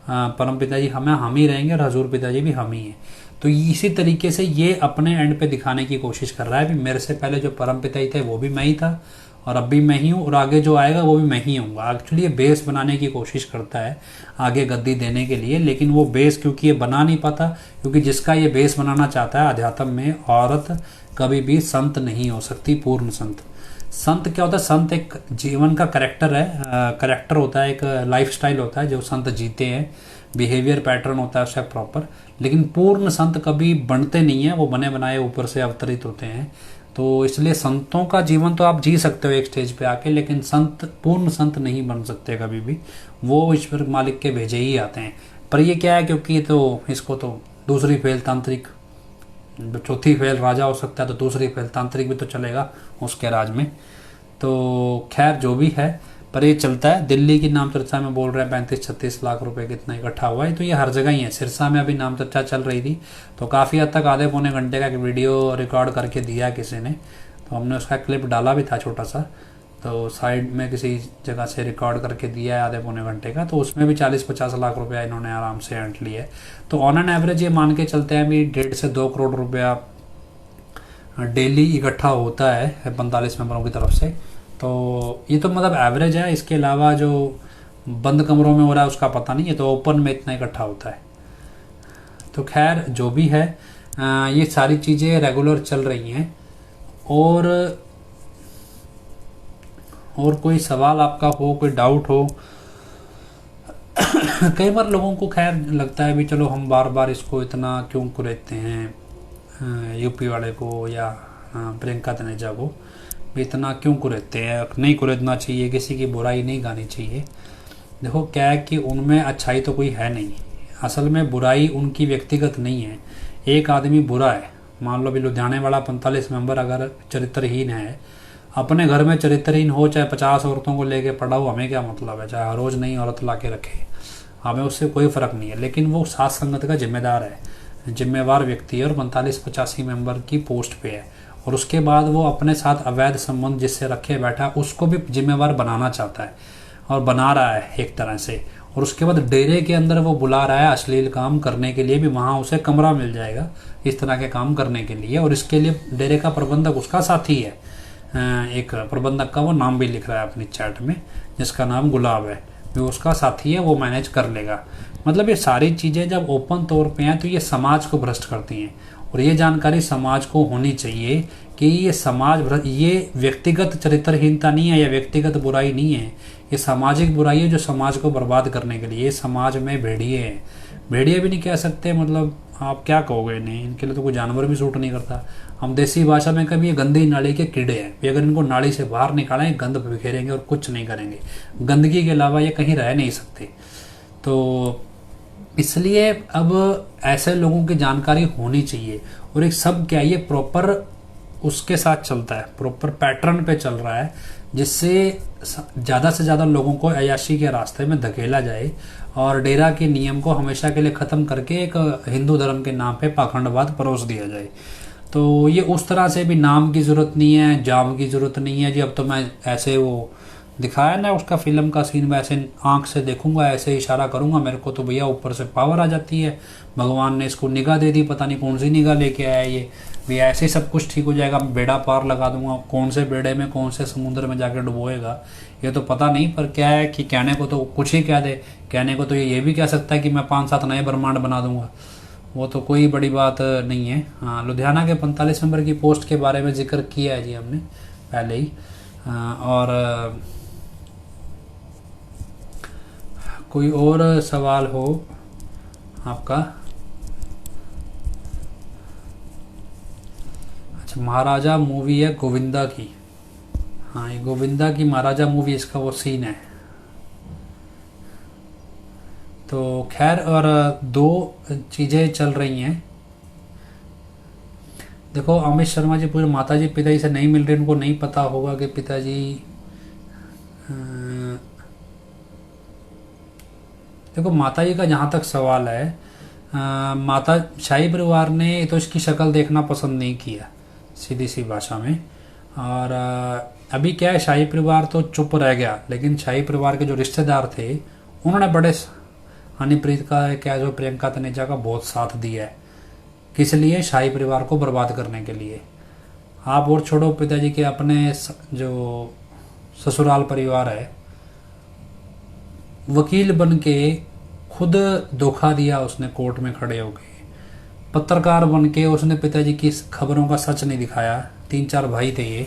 परम पिता जी हम ही रहेंगे और हजूर पिताजी भी हम ही हैं। तो इसी तरीके से ये अपने एंड पे दिखाने की कोशिश कर रहा है भी मेरे से पहले जो परम पिता जी थे वो भी मैं ही था और अब भी मैं ही हूँ और आगे जो आएगा वो भी मैं ही हूँ। एक्चुअली ये बेस बनाने की कोशिश करता है आगे गद्दी देने के लिए, लेकिन वो बेस क्योंकि ये बना नहीं पाता, क्योंकि जिसका ये बेस बनाना चाहता है अध्यात्म में, औरत कभी भी संत नहीं हो सकती, पूर्ण संत। संत क्या होता है? संत एक जीवन का करेक्टर है, करेक्टर होता है, एक लाइफस्टाइल होता है जो संत जीते हैं, बिहेवियर पैटर्न होता है उसका प्रॉपर। लेकिन पूर्ण संत कभी बनते नहीं है, वो बने बनाए ऊपर से अवतरित होते हैं। तो इसलिए संतों का जीवन तो आप जी सकते हो एक स्टेज पे आके, लेकिन संत पूर्ण संत नहीं बन सकते कभी भी, वो ईश्वर मालिक के भेजे ही आते हैं। पर ये क्या है, क्योंकि तो इसको तो दूसरी फेल तांत्रिक, चौथी फेल राजा हो सकता है तो दूसरी फेल तांत्रिक भी तो चलेगा उसके राज में। तो खैर जो भी है, पर ये चलता है। दिल्ली की नाम चर्चा में बोल रहे हैं 35-36 लाख रुपए कितना इकट्ठा हुआ है, तो ये हर जगह ही है। सिरसा में अभी नाम चर्चा चल रही थी तो काफ़ी हद तक आधे पौने घंटे का एक वीडियो रिकॉर्ड करके दिया किसी ने, तो हमने उसका क्लिप डाला भी था छोटा सा, तो साइड में किसी जगह से रिकॉर्ड करके दिया है आधे पौने घंटे का, तो उसमें भी 40-50 लाख रुपया इन्होंने आराम से एंट लिया है। तो ऑन एन एवरेज ये मान के चलते हैं भी 1.5 से 2 करोड़ रुपया डेली इकट्ठा होता है 45 मेंबरों की तरफ से। तो ये तो मतलब एवरेज है, इसके अलावा जो बंद कमरों में हो रहा है उसका पता नहीं है, तो ओपन में इतना इकट्ठा होता है। तो खैर जो भी है, ये सारी चीज़ें रेगुलर चल रही हैं। और कोई सवाल आपका हो, कोई डाउट हो? कई बार लोगों को खैर लगता है भी चलो हम बार बार इसको इतना क्यों कुरेदते हैं, यूपी वाले को या प्रियंका तनेजा को भी इतना क्यों कुरेदते हैं। नहीं कुरेदना चाहिए, किसी की बुराई नहीं गानी चाहिए। देखो क्या है कि उनमें अच्छाई तो कोई है नहीं, असल में बुराई उनकी व्यक्तिगत नहीं है। एक आदमी बुरा है, मान लो भी लुधियाने वाला 45 मेंबर अगर चरित्रहीन है, अपने घर में चरित्रहीन हो, चाहे 50 औरतों को लेके पड़ा हो, हमें क्या मतलब है, चाहे हर रोज नई औरत ला के रखे, हमें उससे कोई फर्क नहीं है। लेकिन वो साथ संगत का जिम्मेदार है, जिम्मेवार व्यक्ति है और 45-85 मेंबर की पोस्ट पे है, और उसके बाद वो अपने साथ अवैध संबंध जिससे रखे बैठा उसको भी जिम्मेवार बनाना चाहता है और बना रहा है एक तरह से। और उसके बाद डेरे के अंदर वो बुला रहा है अश्लील काम करने के लिए भी, वहाँ उसे कमरा मिल जाएगा इस तरह के काम करने के लिए। और इसके लिए डेरे का प्रबंधक उसका साथी है, एक प्रबंधक का वो नाम भी लिख रहा है अपनी चैट में, जिसका नाम गुलाब है, वो उसका साथी है, वो मैनेज कर लेगा। मतलब ये सारी चीज़ें जब ओपन तौर पे हैं तो ये समाज को भ्रष्ट करती हैं, और ये जानकारी समाज को होनी चाहिए कि ये समाज, ये व्यक्तिगत चरित्रहीनता नहीं है या व्यक्तिगत बुराई नहीं है, ये सामाजिक बुराई है जो समाज को बर्बाद करने के लिए समाज में भेड़िए हैं। भेड़िए भी नहीं कह सकते, मतलब आप क्या कहोगे इन्हें, इनके लिए तो कोई जानवर भी सूट नहीं करता। हम देसी भाषा में कभी ये गंदी नाली के कीड़े हैं, ये अगर इनको नाली से बाहर निकालें गंद बिखेरेंगे और कुछ नहीं करेंगे, गंदगी के अलावा ये कहीं रह नहीं सकते। तो इसलिए अब ऐसे लोगों की जानकारी होनी चाहिए। और एक सब क्या, ये प्रॉपर उसके साथ चलता है, प्रॉपर पैटर्न पे चल रहा है, जिससे ज़्यादा से ज़्यादा लोगों को अय्याशी के रास्ते में धकेला जाए और डेरा के नियम को हमेशा के लिए ख़त्म करके एक हिंदू धर्म के नाम पे पाखंडवाद परोस दिया जाए। तो ये उस तरह से भी नाम की ज़रूरत नहीं है, जाम की ज़रूरत नहीं है जी। अब तो मैं ऐसे वो दिखाया ना उसका फिल्म का सीन, मैं ऐसे आंख से देखूंगा, ऐसे इशारा करूंगा, मेरे को तो भैया ऊपर से पावर आ जाती है, भगवान ने इसको निगाह दे दी, पता नहीं कौन सी निगाह लेके आया ये, भैया ऐसे ही सब कुछ ठीक हो जाएगा, बेड़ा पार लगा दूंगा। कौन से बेड़े में कौन से समुद्र में जाकर डुबोएगा ये तो पता नहीं, पर क्या है कि कहने को तो कुछ ही कह दे, कहने को तो ये भी कह सकता है कि मैं 5-7 नए ब्रह्मांड बना दूंगा, वो तो कोई बड़ी बात नहीं है। हाँ, लुधियाना के 45 नंबर की पोस्ट के बारे में जिक्र किया है जी हमने पहले ही। और कोई और सवाल हो आपका? अच्छा, महाराजा मूवी है गोविंदा की, हाँ ये गोविंदा की महाराजा मूवी, इसका वो सीन है। तो खैर, और 2 चीज़ें चल रही हैं। देखो अमित शर्मा जी पूरे माताजी पिताजी से नहीं मिल रहे, उनको नहीं पता होगा कि पिताजी, देखो माताजी का जहाँ तक सवाल है, माता शाही परिवार ने तो इसकी शक्ल देखना पसंद नहीं किया, सीधी सी भाषा में। और अभी क्या है, शाही परिवार तो चुप रह गया, लेकिन शाही परिवार के जो रिश्तेदार थे उन्होंने बड़े हनीप्रीत का क्या जो प्रियंका तनेजा का बहुत साथ दिया है। किस लिए? शाही परिवार को बर्बाद करने के लिए। आप और छोड़ो, पिताजी के अपने जो ससुराल परिवार है, वकील बन के खुद धोखा दिया उसने कोर्ट में खड़े होके। पत्रकार बन के उसने पिताजी की खबरों का सच नहीं दिखाया। 3-4 भाई थे ये,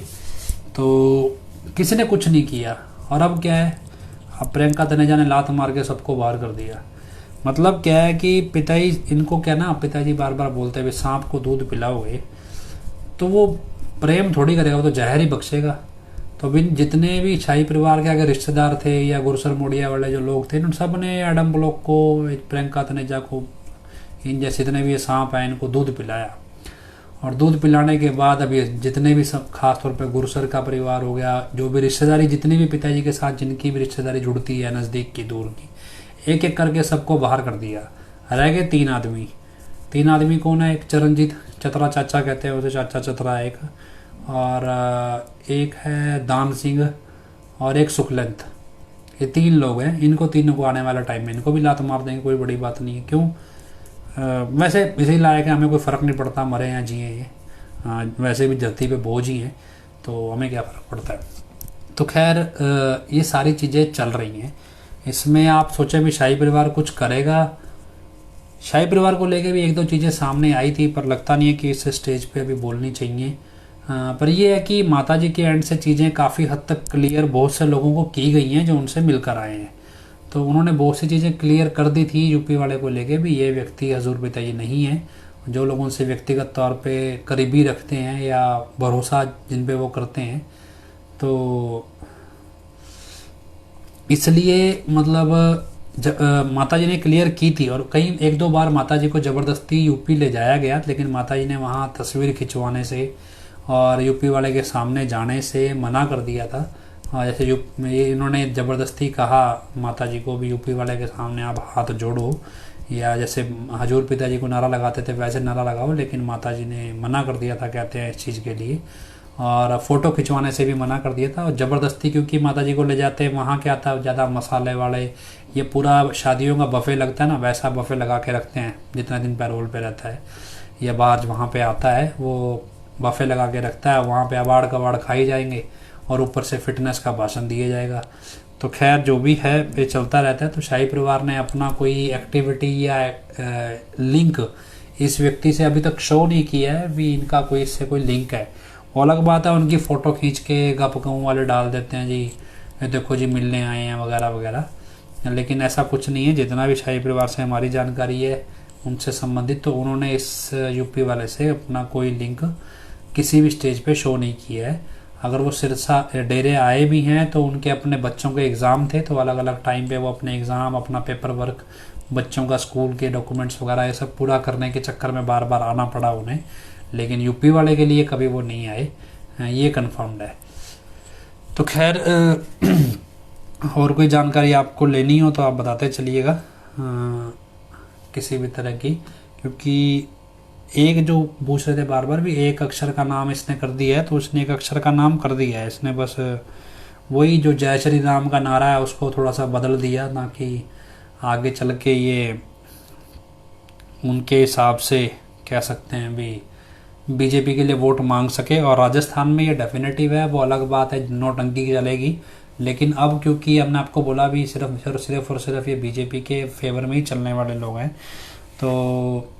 तो किसी ने कुछ नहीं किया। और अब क्या है, अब प्रियंका तनेजा ने लात मार के सबको बाहर कर दिया। मतलब क्या है कि पिताजी इनको क्या ना, पिताजी बार बार बोलते हुए सांप को दूध पिलाओगे तो वो प्रेम थोड़ी करेगा, वो तो जहर ही बख्शेगा। तो बिन जितने भी शाही परिवार के अगर रिश्तेदार थे या गुरसर मोड़िया वाले जो लोग थे, उन सब ने एडम ब्लॉक को, प्रियंका तनेजा को, इन जैसे जितने भी ये सांप हैं इनको दूध पिलाया। और दूध पिलाने के बाद अब ये जितने भी सब, खास तौर पे गुरसर का परिवार हो गया, जो भी रिश्तेदारी जितनी भी पिताजी के साथ जिनकी भी रिश्तेदारी जुड़ती है, नज़दीक की दूर की, एक एक करके सबको बाहर कर दिया। रह गए 3 आदमी। 3 आदमी कौन है? एक चरणजीत चतरा, चाचा कहते हैं उसे, चाचा चतरा है एक, और एक है दान सिंह और एक सुखलंत। ये 3 लोग हैं। इनको तीनों को आने वाला टाइम में इनको भी लात मार देंगे, कोई बड़ी बात नहीं है। क्यों? वैसे इसी लायक है, हमें कोई फ़र्क नहीं पड़ता मरे या जिए ये। वैसे भी धरती पे बोझ ही हैं, तो हमें क्या फ़र्क पड़ता है। तो खैर ये सारी चीज़ें चल रही हैं। इसमें आप सोचें भी शाही परिवार कुछ करेगा। शाही परिवार को लेके भी 1-2 चीज़ें सामने आई थी, पर लगता नहीं है कि इस स्टेज पे अभी बोलनी चाहिए। पर यह है कि माताजी के एंड से चीज़ें काफ़ी हद तक क्लियर बहुत से लोगों को की गई हैं जो उनसे मिलकर आए हैं। तो उन्होंने बहुत सी चीज़ें क्लियर कर दी थी यूपी वाले को लेके भी, ये व्यक्ति हजूर पिताजी नहीं है। जो लोग उनसे व्यक्तिगत तौर पे करीबी रखते हैं या भरोसा जिन पे वो करते हैं, तो इसलिए मतलब माताजी ने क्लियर की थी। और कई 1-2 बार माताजी को ज़बरदस्ती यूपी ले जाया गया, लेकिन माताजी ने वहाँ तस्वीर खिंचवाने से और यूपी वाले के सामने जाने से मना कर दिया था। जैसे ये इन्होंने ज़बरदस्ती कहा माताजी को भी, यूपी वाले के सामने आप हाथ जोड़ो, या जैसे हजूर पिताजी को नारा लगाते थे वैसे नारा लगाओ, लेकिन माताजी ने मना कर दिया था, कहते हैं इस चीज़ के लिए। और फ़ोटो खिंचवाने से भी मना कर दिया था। और ज़बरदस्ती क्योंकि माताजी को ले जाते वहाँ क्या था, ज़्यादा मसाले वाले, ये पूरा शादियों का बफ़े लगता है ना, वैसा बफ़े लगा के रखते हैं जितना दिन पैरोल पे रहता है या बाहर वहाँ पे आता है, वो बफ़े लगा के रखता है। वहाँ पे अवार्ड कवार्ड खाई जाएंगे और ऊपर से फिटनेस का भाषण दिया जाएगा। तो खैर जो भी है ये चलता रहता है। तो शाही परिवार ने अपना कोई एक्टिविटी या लिंक इस व्यक्ति से अभी तक शो नहीं किया है भी, इनका कोई इससे कोई लिंक है। वो अलग बात है, उनकी फ़ोटो खींच के गप गाँव वाले डाल देते हैं जी, ये देखो जी मिलने आए हैं वगैरह वगैरह, लेकिन ऐसा कुछ नहीं है। जितना भी शाही परिवार से हमारी जानकारी है उनसे संबंधित, तो उन्होंने इस यूपी वाले से अपना कोई लिंक किसी भी स्टेज पे शो नहीं किया है। अगर वो सिरसा डेरे आए भी हैं तो उनके अपने बच्चों के एग्ज़ाम थे, तो अलग अलग टाइम पे वो अपने एग्ज़ाम, अपना पेपर वर्क, बच्चों का स्कूल के डॉक्यूमेंट्स वगैरह ये सब पूरा करने के चक्कर में बार बार आना पड़ा उन्हें। लेकिन यूपी वाले के लिए कभी वो नहीं आए, ये कन्फर्म्ड है। तो खैर और कोई जानकारी आपको लेनी हो तो आप बताते चलिएगा किसी भी तरह की, क्योंकि एक जो पूछ रहे थे बार बार भी, एक अक्षर का नाम इसने कर दिया है, तो उसने एक अक्षर का नाम कर दिया है इसने, बस वही जो जय श्री राम का नारा है उसको थोड़ा सा बदल दिया, ताकि आगे चल के ये उनके हिसाब से कह सकते हैं भी बीजेपी के लिए वोट मांग सके। और राजस्थान में ये डेफिनेटिव है, वो अलग बात है, नोटंकी की चलेगी। लेकिन अब क्योंकि हमने आपको बोला भी सिर्फ और सिर्फ ये बीजेपी के फेवर में ही चलने वाले लोग हैं, तो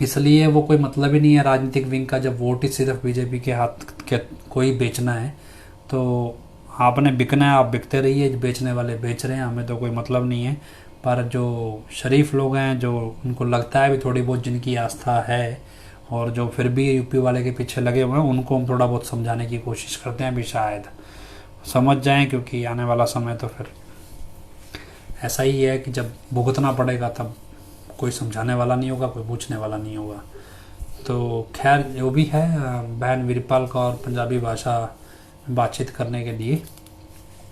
इसलिए वो कोई मतलब ही नहीं है राजनीतिक विंग का, जब वोट ही सिर्फ बीजेपी के हाथ के कोई बेचना है। तो आपने बिकना है, आप बिकते रहिए, बेचने वाले बेच रहे हैं, हमें तो कोई मतलब नहीं है। पर जो शरीफ लोग हैं, जो उनको लगता है भी थोड़ी बहुत जिनकी आस्था है और जो फिर भी यूपी वाले के पीछे लगे हुए हैं, उनको हम थोड़ा बहुत समझाने की कोशिश करते हैं भी, शायद समझ जाएं। क्योंकि आने वाला समय तो फिर ऐसा ही है कि जब भुगतना पड़ेगा तब कोई समझाने वाला नहीं होगा, कोई पूछने वाला नहीं होगा। तो खैर जो भी है, बहन वीरपाल कौर पंजाबी भाषा बातचीत करने के लिए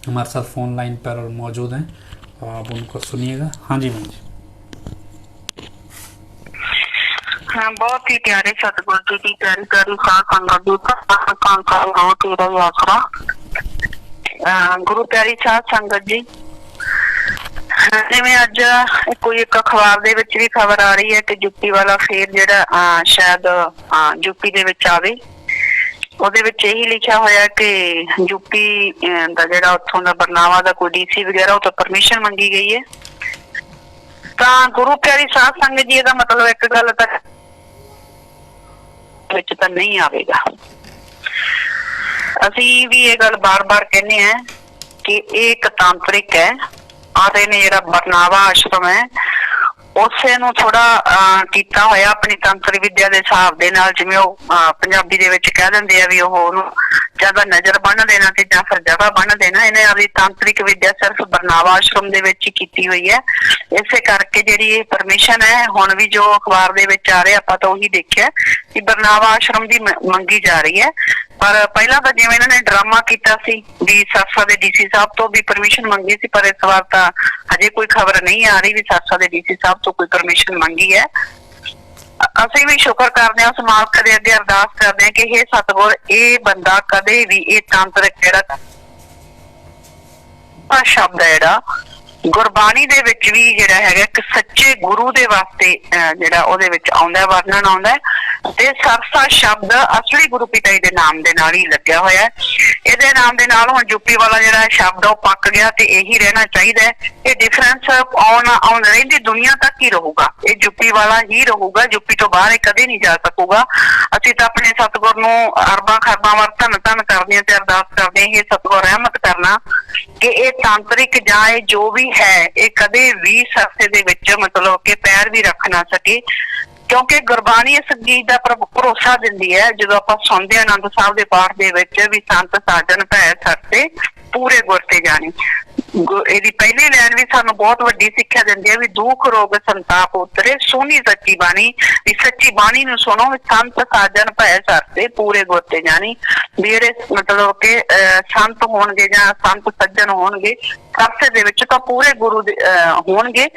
हमारे साथ फ़ोन लाइन पर मौजूद हैं, तो आप उनको सुनिएगा। हाँ जी बहन जी। हाँ, बहुत ही प्यारे सतगुरु जी की प्यारी प्यारी साध संगत जी का तेरा ही आसरा। गुरु प्यारी साध संगत जी, जिवें अज कोई एक अखबार दे विच भी खबर आ रही है कि यूपी वाला फेर जिहड़ा शायद यूपी दे विच आवे। ਉਹਦੇ ਵਿੱਚ ਇਹੀ ਲਿਖਿਆ ਹੋਇਆ ਕਿ यूपी ਦਾ ਜਿਹੜਾ ਉੱਥੋਂ ਦਾ ਬਰਨਾਲਾ ਦਾ ਕੋਈ ਡੀਸੀ ਵਗੈਰਾ ਉਹ ਤੋਂ ਪਰਮਿਸ਼ਨ ਮੰਗੀ ਗਈ ਹੈ। ਤਾਂ ਗੁਰੂ ਪਿਆਰੀ ਸਾਧ ਸੰਗਤ ਜੀ, ਇਹਦਾ ਮਤਲਬ ਇੱਕ ਗੱਲ ਤਾਂ ਵਿੱਚ ਤਾਂ ਨਹੀਂ ਆਵੇਗਾ। ਅਸੀਂ ਵੀ ਇਹ ਗੱਲ ਬਾਰ-ਬਾਰ ਕਹਿੰਦੇ ਆ ਕਿ ਇਹ ਇੱਕ ਤਾਂਤਰਿਕ ਹੈ ਆਦੇ ਨੇ ਜਿਹੜਾ ਬਰਨਾਲਾ ਆਸ਼ਰਮ ਹੈ ਉਸੇ ਨੂੰ ਥੋੜਾ ਕੀਤਾ ਹੋਇਆ ਆਪਣੀ ਤੰਤਰ ਵਿਦਿਆ ਦੇ ਹਿਸਾਬ ਦੇ ਨਾਲ, ਜਿਵੇਂ ਉਹ ਪੰਜਾਬੀ ਦੇ ਵਿੱਚ ਕਹਿ ਦਿੰਦੇ ਆ ਵੀ ਉਹ ਉਹਨੂੰ ਜਿਆਦਾ ਨਜ਼ਰ ਬੰਨ ਦੇਣਾ ਤੇ ਜਾਂ ਫਿਰ ਜਗ੍ਹਾ ਬੰਨ ਦੇਣਾ। ਇਹਨੇ ਆਪਣੀ ਤਾਂਤਰਿਕ ਵਿਦਿਆ ਸਿਰਫ ਬਰਨਾਲਾ ਆਸ਼ਰਮ ਦੇ ਵਿੱਚ ਹੀ ਕੀਤੀ ਹੋਈ ਹੈ। ਇਸੇ ਕਰਕੇ ਜਿਹੜੀ ਇਹ ਪਰਮਿਸ਼ਨ ਹੈ ਹੁਣ ਵੀ ਜੋ ਅਖਬਾਰ ਦੇ ਵਿੱਚ ਆ ਰਿਹਾ ਆਪਾਂ ਤਾਂ ਉਹੀ ਦੇਖਿਆ ਕਿ ਬਰਨਾਲਾ ਆਸ਼ਰਮ ਦੀ ਮੰਗੀ ਜਾ ਰਹੀ ਹੈ। ਪਰ ਪਹਿਲਾਂ ਤਾਂ ਜਿਵੇਂ ਇਹਨਾਂ ਨੇ ਡਰਾਮਾ ਕੀਤਾ ਸੀ ਵੀ ਸਰਸਾ ਦੇ ਡੀਸੀ ਸਾਹਿਬ ਤੋਂ ਵੀ ਪਰਮਿਸ਼ਨ ਮੰਗੀ ਸੀ, ਪਰ ਇਸ ਵਾਰ ਤਾਂ ਹਜੇ ਕੋਈ ਖਬਰ ਨਹੀਂ ਆ ਰਹੀ ਵੀ ਸਰਸਾ ਦੇ ਡੀਸੀ ਸਾਹਿਬ ਤੋਂ ਕੋਈ ਪਰਮਿਸ਼ਨ ਮੰਗੀ ਹੈ। ਅਸੀਂ ਵੀ ਸ਼ੁਕਰ ਕਰਦੇ ਹਾਂ, ਉਸ ਮਾਲਕ ਦੇ ਅੱਗੇ ਅਰਦਾਸ ਕਰਦੇ ਹਾਂ ਕਿ ਇਹ ਸਤਿਗੁਰ ਇਹ ਬੰਦਾ ਕਦੇ ਵੀ ਇਹ ਤਾਂਤਰਿਕ ਜਿਹੜਾ ਸ਼ਬਦ ਹੈ ਜਿਹੜਾ ਗੁਰਬਾਣੀ ਦੇ ਵਿੱਚ ਵੀ ਜਿਹੜਾ ਹੈਗਾ ਇੱਕ ਸੱਚੇ ਗੁਰੂ ਦੇ ਵਾਸਤੇ ਜਿਹੜਾ ਉਹਦੇ ਵਿੱਚ ਆਉਂਦਾ ਵਰਣਨ ਆਉਂਦਾ ਤੇ ਸਰਸਾ ਸ਼ਬਦ ਅਸਲੀ ਗੁਰੂ ਪਿਤਾ ਜੀ ਦੇ ਨਾਮ ਦੇ ਨਾਲ ਹੀ ਲੱਗਿਆ ਹੋਇਆ। ਇਹਦੇ ਨਾਮ ਦੇ ਨਾਲ ਹੁਣ ਯੂਪੀ ਵਾਲਾ ਜਿਹੜਾ ਸ਼ਬਦ ਉਹ ਪੱਕ ਗਿਆ ਤੇ ਇਹੀ ਰਹਿਣਾ ਚਾਹੀਦਾ। ਇਹ ਡਿਫਰੈਂਸ ਆਉਣ ਰਹਿੰਦੀ ਦੁਨੀਆ ਤੱਕ ਹੀ ਰਹੂਗਾ, ਇਹ ਯੂਪੀ ਵਾਲਾ ਹੀ ਰਹੂਗਾ, ਯੂਪੀ ਤੋਂ ਬਾਹਰ ਇਹ ਕਦੇ ਨਹੀਂ ਜਾ ਸਕੂਗਾ। ਅਸੀਂ ਤਾਂ ਆਪਣੇ ਸਤਿਗੁਰ ਨੂੰ ਅਰਬਾਂ ਖਰਬਾਂ ਵਾਰ ਧੰਨ ਧੰਨ ਕਰਦੇ ਹਾਂ ਤੇ ਅਰਦਾਸ ਕਰਦੇ ਹਾਂ ਇਹ ਸਤਿਗੁਰ ਰਹਿਮਤ ਕਰਨਾ ਕਿ ਇਹ ਤਾਂਤਰਿਕ ਜਾਂ ਇਹ ਜੋ ਵੀ ਹੈ ਇਹ ਕਦੇ ਵੀ ਸਰਸੇ ਦੇ ਵਿੱਚ ਮਤਲਬ ਕਿ ਪੈਰ ਵੀ ਰੱਖ ਨਾ ਸਕੇ, ਕਿਉਂਕਿ ਗੁਰਬਾਣੀ ਇਸ ਚੀਜ਼ ਦਾ ਭਰੋਸਾ ਦਿੰਦੀ ਹੈ। ਜਦੋਂ ਆਪਾਂ ਸੁਣਦੇ ਹਾਂ ਆਨੰਦ ਸਾਹਿਬ ਦੇ ਪਾਠ ਦੇ ਵਿੱਚ ਵੀ ਸੰਤ ਸਾਜਨ ਭੈ ਸਰਸੇ ਪੂਰੇ ਗੁਰ ਤੇ ਜਾਣੀ, ਇਹਦੀ ਪਹਿਲੀ ਲਾਈਨ ਵੀ ਸਾਨੂੰ ਬਹੁਤ ਵੱਡੀ ਸਿੱਖਿਆ ਦਿੰਦੀ ਹੈ ਵੀ ਦੁੱਖ ਰੋਗ ਸੰਤਾਪ ਉਤਰੇ ਸੋਹਣੀ ਸੱਚੀ ਬਾਣੀ, ਵੀ ਸੱਚੀ ਬਾਣੀ ਨੂੰ ਸੁਣੋ ਵੀ ਸੰਤ ਸਾਜਨ ਭੈ ਸਰਸੇ ਪੂਰੇ ਗੁਰ ਤੇ ਜਾਣੀ। ਵੀ ਜਿਹੜੇ ਮਤਲਬ ਕਿ ਸੰਤ ਹੋਣਗੇ ਜਾਂ ਸੰਤ ਸੱਜਣ ਹੋਣਗੇ ਸਰਸੇ ਦੇ ਵਿੱਚ ਤਾਂ ਪੂਰੇ ਗੁਰੂ ਦੇ ਹੋਣਗੇ।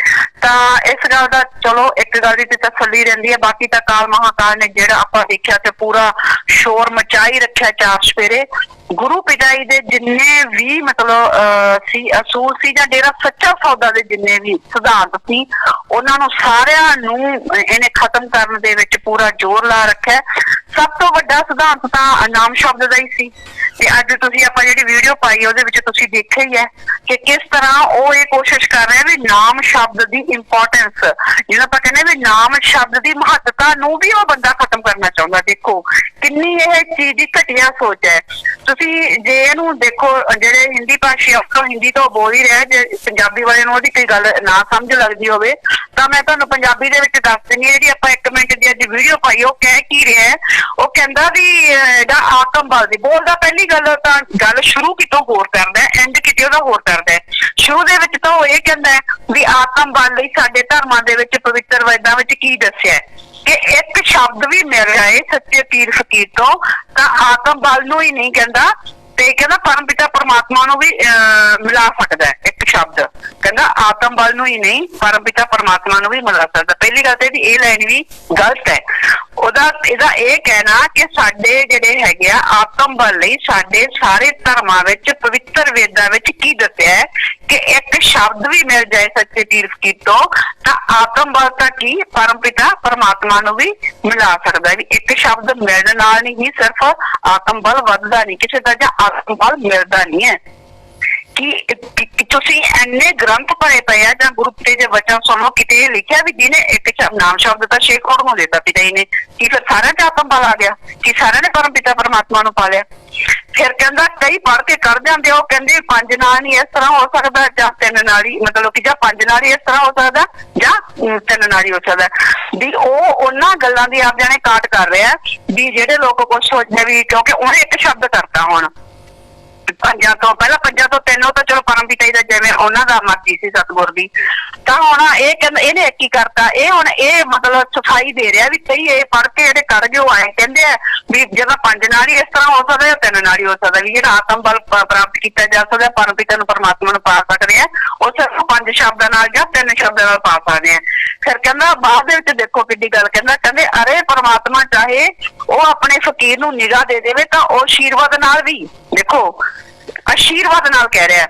ਤਾਂ ਇਸ ਗੱਲ ਦਾ ਚਲੋ ਇੱਕ ਗੱਲ ਦੀ ਤੇ ਤਸੱਲੀ ਰਹਿੰਦੀ ਹੈ। ਬਾਕੀ ਤਾਂ ਕਾਲ ਮਹਾਕਾਲ ਨੇ ਜਿਹੜਾ ਆਪਾਂ ਦੇਖਿਆ ਤੇ ਪੂਰਾ ਸ਼ੋਰ ਮਚਾਈ ਰੱਖਿਆ ਚਾਰ ਸਵੇਰੇ। ਗੁਰੂ ਪਿਤਾ ਜੀ ਦੇ ਜਿੰਨੇ ਵੀ ਮਤਲਬ ਸੀ ਅਸੂਲ ਸੀ ਜਾਂ ਡੇਰਾ ਸੱਚਾ ਸੌਦਾ ਦੇ ਜਿੰਨੇ ਵੀ ਸਿਧਾਂਤ ਸੀ ਉਹਨਾਂ ਨੂੰ ਸਾਰਿਆਂ ਨੂੰ ਇਹਨੇ ਖਤਮ ਕਰਨ ਦੇ ਵਿੱਚ ਪੂਰਾ ਜ਼ੋਰ ਲਾ ਰੱਖਿਆ। ਸਭ ਤੋਂ ਵੱਡਾ ਸਿਧਾਂਤ ਤਾਂ ਨਾਮ ਸ਼ਬਦ ਦਾ ਹੀ ਸੀ ਤੇ ਅੱਜ ਤੁਸੀਂ ਆਪਾਂ ਜਿਹੜੀ ਵੀਡੀਓ ਪਾਈ ਉਹਦੇ ਵਿੱਚ ਤੁਸੀਂ ਦੇਖਿਆ ਹੀ ਹੈ ਕਿ ਕਿਸ ਤਰ੍ਹਾਂ ਉਹ ਇਹ ਕੋਸ਼ਿਸ਼ ਕਰ ਰਹੇ ਵੀ ਨਾਮ ਸ਼ਬਦ ਦੀ ਇੰਪੋਰਟੈਂਸ, ਜਿਹਨੂੰ ਆਪਾਂ ਕਹਿੰਦੇ ਵੀ ਨਾਮ ਸ਼ਬਦ ਦੀ ਮਹੱਤਤਾ ਨੂੰ ਵੀ ਉਹ ਬੰਦਾ ਖਤਮ ਕਰਨਾ ਚਾਹੁੰਦਾ। ਦੇਖੋ ਕਿੰਨੀ ਇਹ ਚੀਜ਼ ਦੀ ਘਟੀਆ ਸੋਚ ਹੈ। ਤੁਸੀਂ ਜੇ ਇਹਨੂੰ ਦੇਖੋ ਜਿਹੜੇ ਹਿੰਦੀ ਭਾਸ਼ੀ ਅਫਸਰ ਹਿੰਦੀ ਤੋਂ ਬੋਲ ਹੀ ਰਿਹਾ, ਜੇ ਪੰਜਾਬੀ ਵਾਲੇ ਨੂੰ ਉਹਦੀ ਕੋਈ ਗੱਲ ਨਾ ਸਮਝ ਲੱਗਦੀ ਹੋਵੇ ਤਾਂ ਮੈਂ ਤੁਹਾਨੂੰ ਪੰਜਾਬੀ ਦੇ ਵਿੱਚ ਦੱਸ ਦਿੰਦੀ ਹਾਂ। ਜਿਹੜੀ ਆਪਾਂ 1 ਮਿੰਟ ਦੀ ਅੱਜ ਵੀਡੀਓ ਪਾਈ ਉਹ ਕਹਿ ਕੀ ਰਿਹਾ, ਉਹ ਕਹਿੰਦਾ ਵੀ ਇਹਦਾ ਆਤਮ ਬਲ ਦੀ ਬੋਲਦਾ। ਪਹਿਲੀ ਗੱਲ ਤਾਂ ਗੱਲ ਸ਼ੁਰੂ ਕਿਤੋਂ ਹੋਰ ਕਰਦਾ, ਐਂਡ ਕਿਤੇ ਉਹਦਾ ਹੋਰ ਕਰਦਾ। ਸ਼ੁਰੂ ਦੇ ਵਿੱਚ ਤਾਂ ਉਹ ਇਹ ਕਹਿੰਦਾ ਵੀ ਆਤਮ ਬਲ ਲਈ ਸਾਡੇ ਧਰਮਾਂ ਦੇ ਵਿੱਚ ਪਵਿੱਤਰ ਵੇਦਾਂ ਵਿੱਚ ਕੀ ਦੱਸਿਆ ਕਿ ਇੱਕ ਸ਼ਬਦ ਵੀ ਮਿਲ ਜਾਏ ਸੱਚੇ ਪੀਰ ਫਕੀਰ ਤੋਂ ਤਾਂ ਆਤਮ ਬਲ ਨੂੰ ਹੀ ਨਹੀਂ ਕਹਿੰਦਾ ਤੇ ਕਹਿੰਦਾ ਪਰਮ ਪਿਤਾ ਪਰਮਾਤਮਾ ਨੂੰ ਵੀ ਮਿਲਾ ਸਕਦਾ ਹੈ। ਇੱਕ ਸ਼ਬਦ ਕਹਿੰਦਾ ਆਤਮ ਬਲ ਨੂੰ ਹੀ ਨਹੀਂ ਪਰਮ ਪਿਤਾ ਪਰਮਾਤਮਾ ਨੂੰ ਵੀ ਮਿਲਾ ਸਕਦਾ। ਪਹਿਲੀ ਗੱਲ ਤੇ ਇਹਦੀ ਇਹ ਲਾਈਨ ਵੀ ਗਲਤ ਹੈ। ਇਹਦਾ ਇਹ ਕਹਿਣਾ ਕਿ ਸਾਡੇ ਜਿਹੜੇ ਹੈਗੇ ਆ ਆਤਮ ਬਲ ਲਈ ਸਾਡੇ ਸਾਰੇ ਧਰਮਾਂ ਵਿੱਚ ਪਵਿੱਤਰ ਵੇਦਾਂ ਵਿੱਚ ਕੀ ਦੱਸਿਆ ਹੈ ਕਿ ਇੱਕ ਸ਼ਬਦ ਵੀ ਮਿਲ ਜਾਏ ਸੱਚੇ ਪੀਰ ਫਕੀਰ ਤੋਂ ਤਾਂ ਆਤਮ ਬਲ ਤਾਂ ਕੀ ਪਰਮ ਪਿਤਾ ਪਰਮਾਤਮਾ ਨੂੰ ਵੀ ਮਿਲਾ ਸਕਦਾ। ਵੀ ਇੱਕ ਸ਼ਬਦ ਮਿਲਣ ਨਾਲ ਨਹੀਂ ਸਿਰਫ ਆਤਮ ਬਲ ਵੱਧਦਾ ਨਹੀਂ, ਕਿਸੇ ਦਾ ਜਾਂ ਆਤਮ ਬਲ ਮਿਲਦਾ ਨਹੀਂ ਹੈ। ਕਿ ਤੁਸੀਂ ਇੰਨੇ ਗ੍ਰੰਥ ਭਰੇ ਪਏ ਆ ਜਾਂ ਗੁਰੂ ਪਿਤਾ ਦੇ ਵਚਨ ਸੁਣੋ, ਕਿਤੇ ਇਹ ਲਿਖਿਆ ਵੀ ਜਿਹਨੇ ਇੱਕ ਨਾਮ ਸ਼ਬਦ ਤਾਂ 6 ਕਰੋੜ ਨੂੰ ਦਿੱਤਾ ਪਿਤਾ ਜੀ ਨੇ, ਕੀ ਫਿਰ ਸਾਰਿਆਂ ਚ ਆਤਮ ਬਲ ਆ ਗਿਆ? ਕੀ ਸਾਰਿਆਂ ਨੇ ਪਰਮ ਪਿਤਾ ਪਰਮਾਤਮਾ ਨੂੰ ਪਾ ਲਿਆ? ਫਿਰ ਕਹਿੰਦਾ ਕਈ ਪੜ੍ਹ ਕੇ ਕਰ ਜਾਂਦੇ, ਉਹ ਕਹਿੰਦੇ 5 ਨਾਲ ਹੀ ਇਸ ਤਰ੍ਹਾਂ ਹੋ ਸਕਦਾ ਜਾਂ 3 ਨਾਲ ਹੀ, ਮਤਲਬ ਕਿ ਜਾਂ 5 ਨਾਲ ਹੀ ਇਸ ਤਰ੍ਹਾਂ ਹੋ ਸਕਦਾ ਜਾਂ 3 ਨਾਲ ਹੀ ਹੋ ਸਕਦਾ। ਵੀ ਉਹ ਉਹਨਾਂ ਗੱਲਾਂ ਦੀ ਆਪ ਜਾਣੇ ਕਾਟ ਕਰ ਰਿਹਾ ਵੀ ਜਿਹੜੇ ਲੋਕ ਕੁਛ ਸੋਚਦੇ ਵੀ ਕਿਉਂਕਿ ਉਹਨੇ ਇੱਕ ਸ਼ਬਦ ਕਰਤਾ ਹੁਣ ਪੰਜਾਂ ਤੋਂ ਪਹਿਲਾਂ 5 ਤੋਂ 3 ਉਹ ਤਾਂ ਚਲੋ ਪਰਮ ਪਿਤਾ ਜੀ ਦਾ ਜਿਵੇਂ ਉਹਨਾਂ ਦਾ ਮਰਜ਼ੀ ਸੀ ਸਤਿਗੁਰ ਦੀ। ਤਾਂ ਹੁਣ ਇਹ ਕਹਿੰਦਾ ਇਹਨੇ ਕੀ ਕਰਤਾ, ਇਹ ਹੁਣ ਇਹ ਮਤਲਬ ਸਫਾਈ ਦੇ ਰਿਹਾ ਵੀ ਕਈ ਇਹ ਪੜ੍ਹ ਕੇ ਜਿਹੜੇ ਕਰ ਜੋ ਆਏ ਕਹਿੰਦੇ ਆ ਵੀ ਜਿਹੜਾ 5 ਨਾਲ ਹੀ ਇਸ ਤਰ੍ਹਾਂ ਹੋ ਸਕਦਾ, 3 ਨਾਲ ਹੀ ਹੋ ਸਕਦਾ, ਵੀ ਜਿਹੜਾ ਆਤਮ ਬਲ ਪ੍ਰਾਪਤ ਕੀਤਾ ਜਾ ਸਕਦਾ ਪਰਮ ਪਿਤਾ ਨੂੰ ਪਰਮਾਤਮਾ ਨੂੰ ਪਾ ਸਕਦੇ ਆ, ਉਹ ਸਿਰਫ 5 ਸ਼ਬਦਾਂ ਨਾਲ ਜਾਂ 3 ਸ਼ਬਦਾਂ ਨਾਲ ਪਾ ਸਕਦੇ ਆ। ਫਿਰ ਕਹਿੰਦਾ ਬਾਅਦ ਦੇ ਵਿੱਚ ਦੇਖੋ ਕਿੱਡੀ ਗੱਲ ਕਹਿੰਦਾ, ਕਹਿੰਦੇ ਅਰੇ ਪਰਮਾਤਮਾ ਚਾਹੇ ਉਹ ਆਪਣੇ ਫਕੀਰ ਨੂੰ ਨਿਗਾਹ ਦੇ ਦੇਵੇ ਤਾਂ ਉਹ ਆਸ਼ੀਰਵਾਦ ਨਾਲ ਵੀ, ਦੇਖੋ ਆਸ਼ੀਰਵਾਦ ਨਾਲ ਕਹਿ ਰਿਹਾ,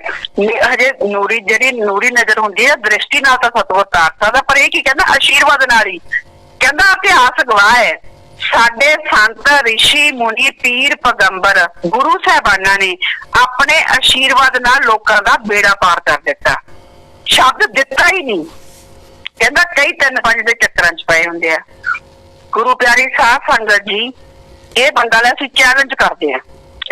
ਹਜੇ ਨੂਰੀ ਜਿਹੜੀ ਨੂਰੀ ਨਜ਼ਰ ਹੁੰਦੀ ਹੈ ਦ੍ਰਿਸ਼ਟੀ ਨਾਲ ਤਾਂ ਸਤਿਗੁਰ ਤਾਰ ਸਕਦਾ, ਪਰ ਇਹ ਕੀ ਕਹਿੰਦਾ ਆਸ਼ੀਰਵਾਦ ਨਾਲ ਹੀ। ਕਹਿੰਦਾ ਇਤਿਹਾਸ ਗਵਾਹ ਹੈ ਸਾਡੇ ਸੰਤ ਰਿਸ਼ੀ ਮੁਨੀ ਪੀਰ ਪੈਗੰਬਰ ਗੁਰੂ ਸਾਹਿਬਾਨਾਂ ਨੇ ਆਪਣੇ ਆਸ਼ੀਰਵਾਦ ਨਾਲ ਲੋਕਾਂ ਦਾ ਬੇੜਾ ਪਾਰ ਕਰ ਦਿੱਤਾ, ਸ਼ਬਦ ਦਿੱਤਾ ਹੀ ਨਹੀਂ। ਕਹਿੰਦਾ ਕਈ 3-5 ਦੇ ਚੱਕਰਾਂ ਚ ਪਏ ਹੁੰਦੇ ਆ। ਗੁਰੂ ਪਿਆਰੀ ਸਾਧ ਸੰਗਤ ਜੀ, ਇਹ ਬੰਦਾ ਲੈ ਅਸੀਂ ਚੈਲੰਜ ਕਰਦੇ ਆ,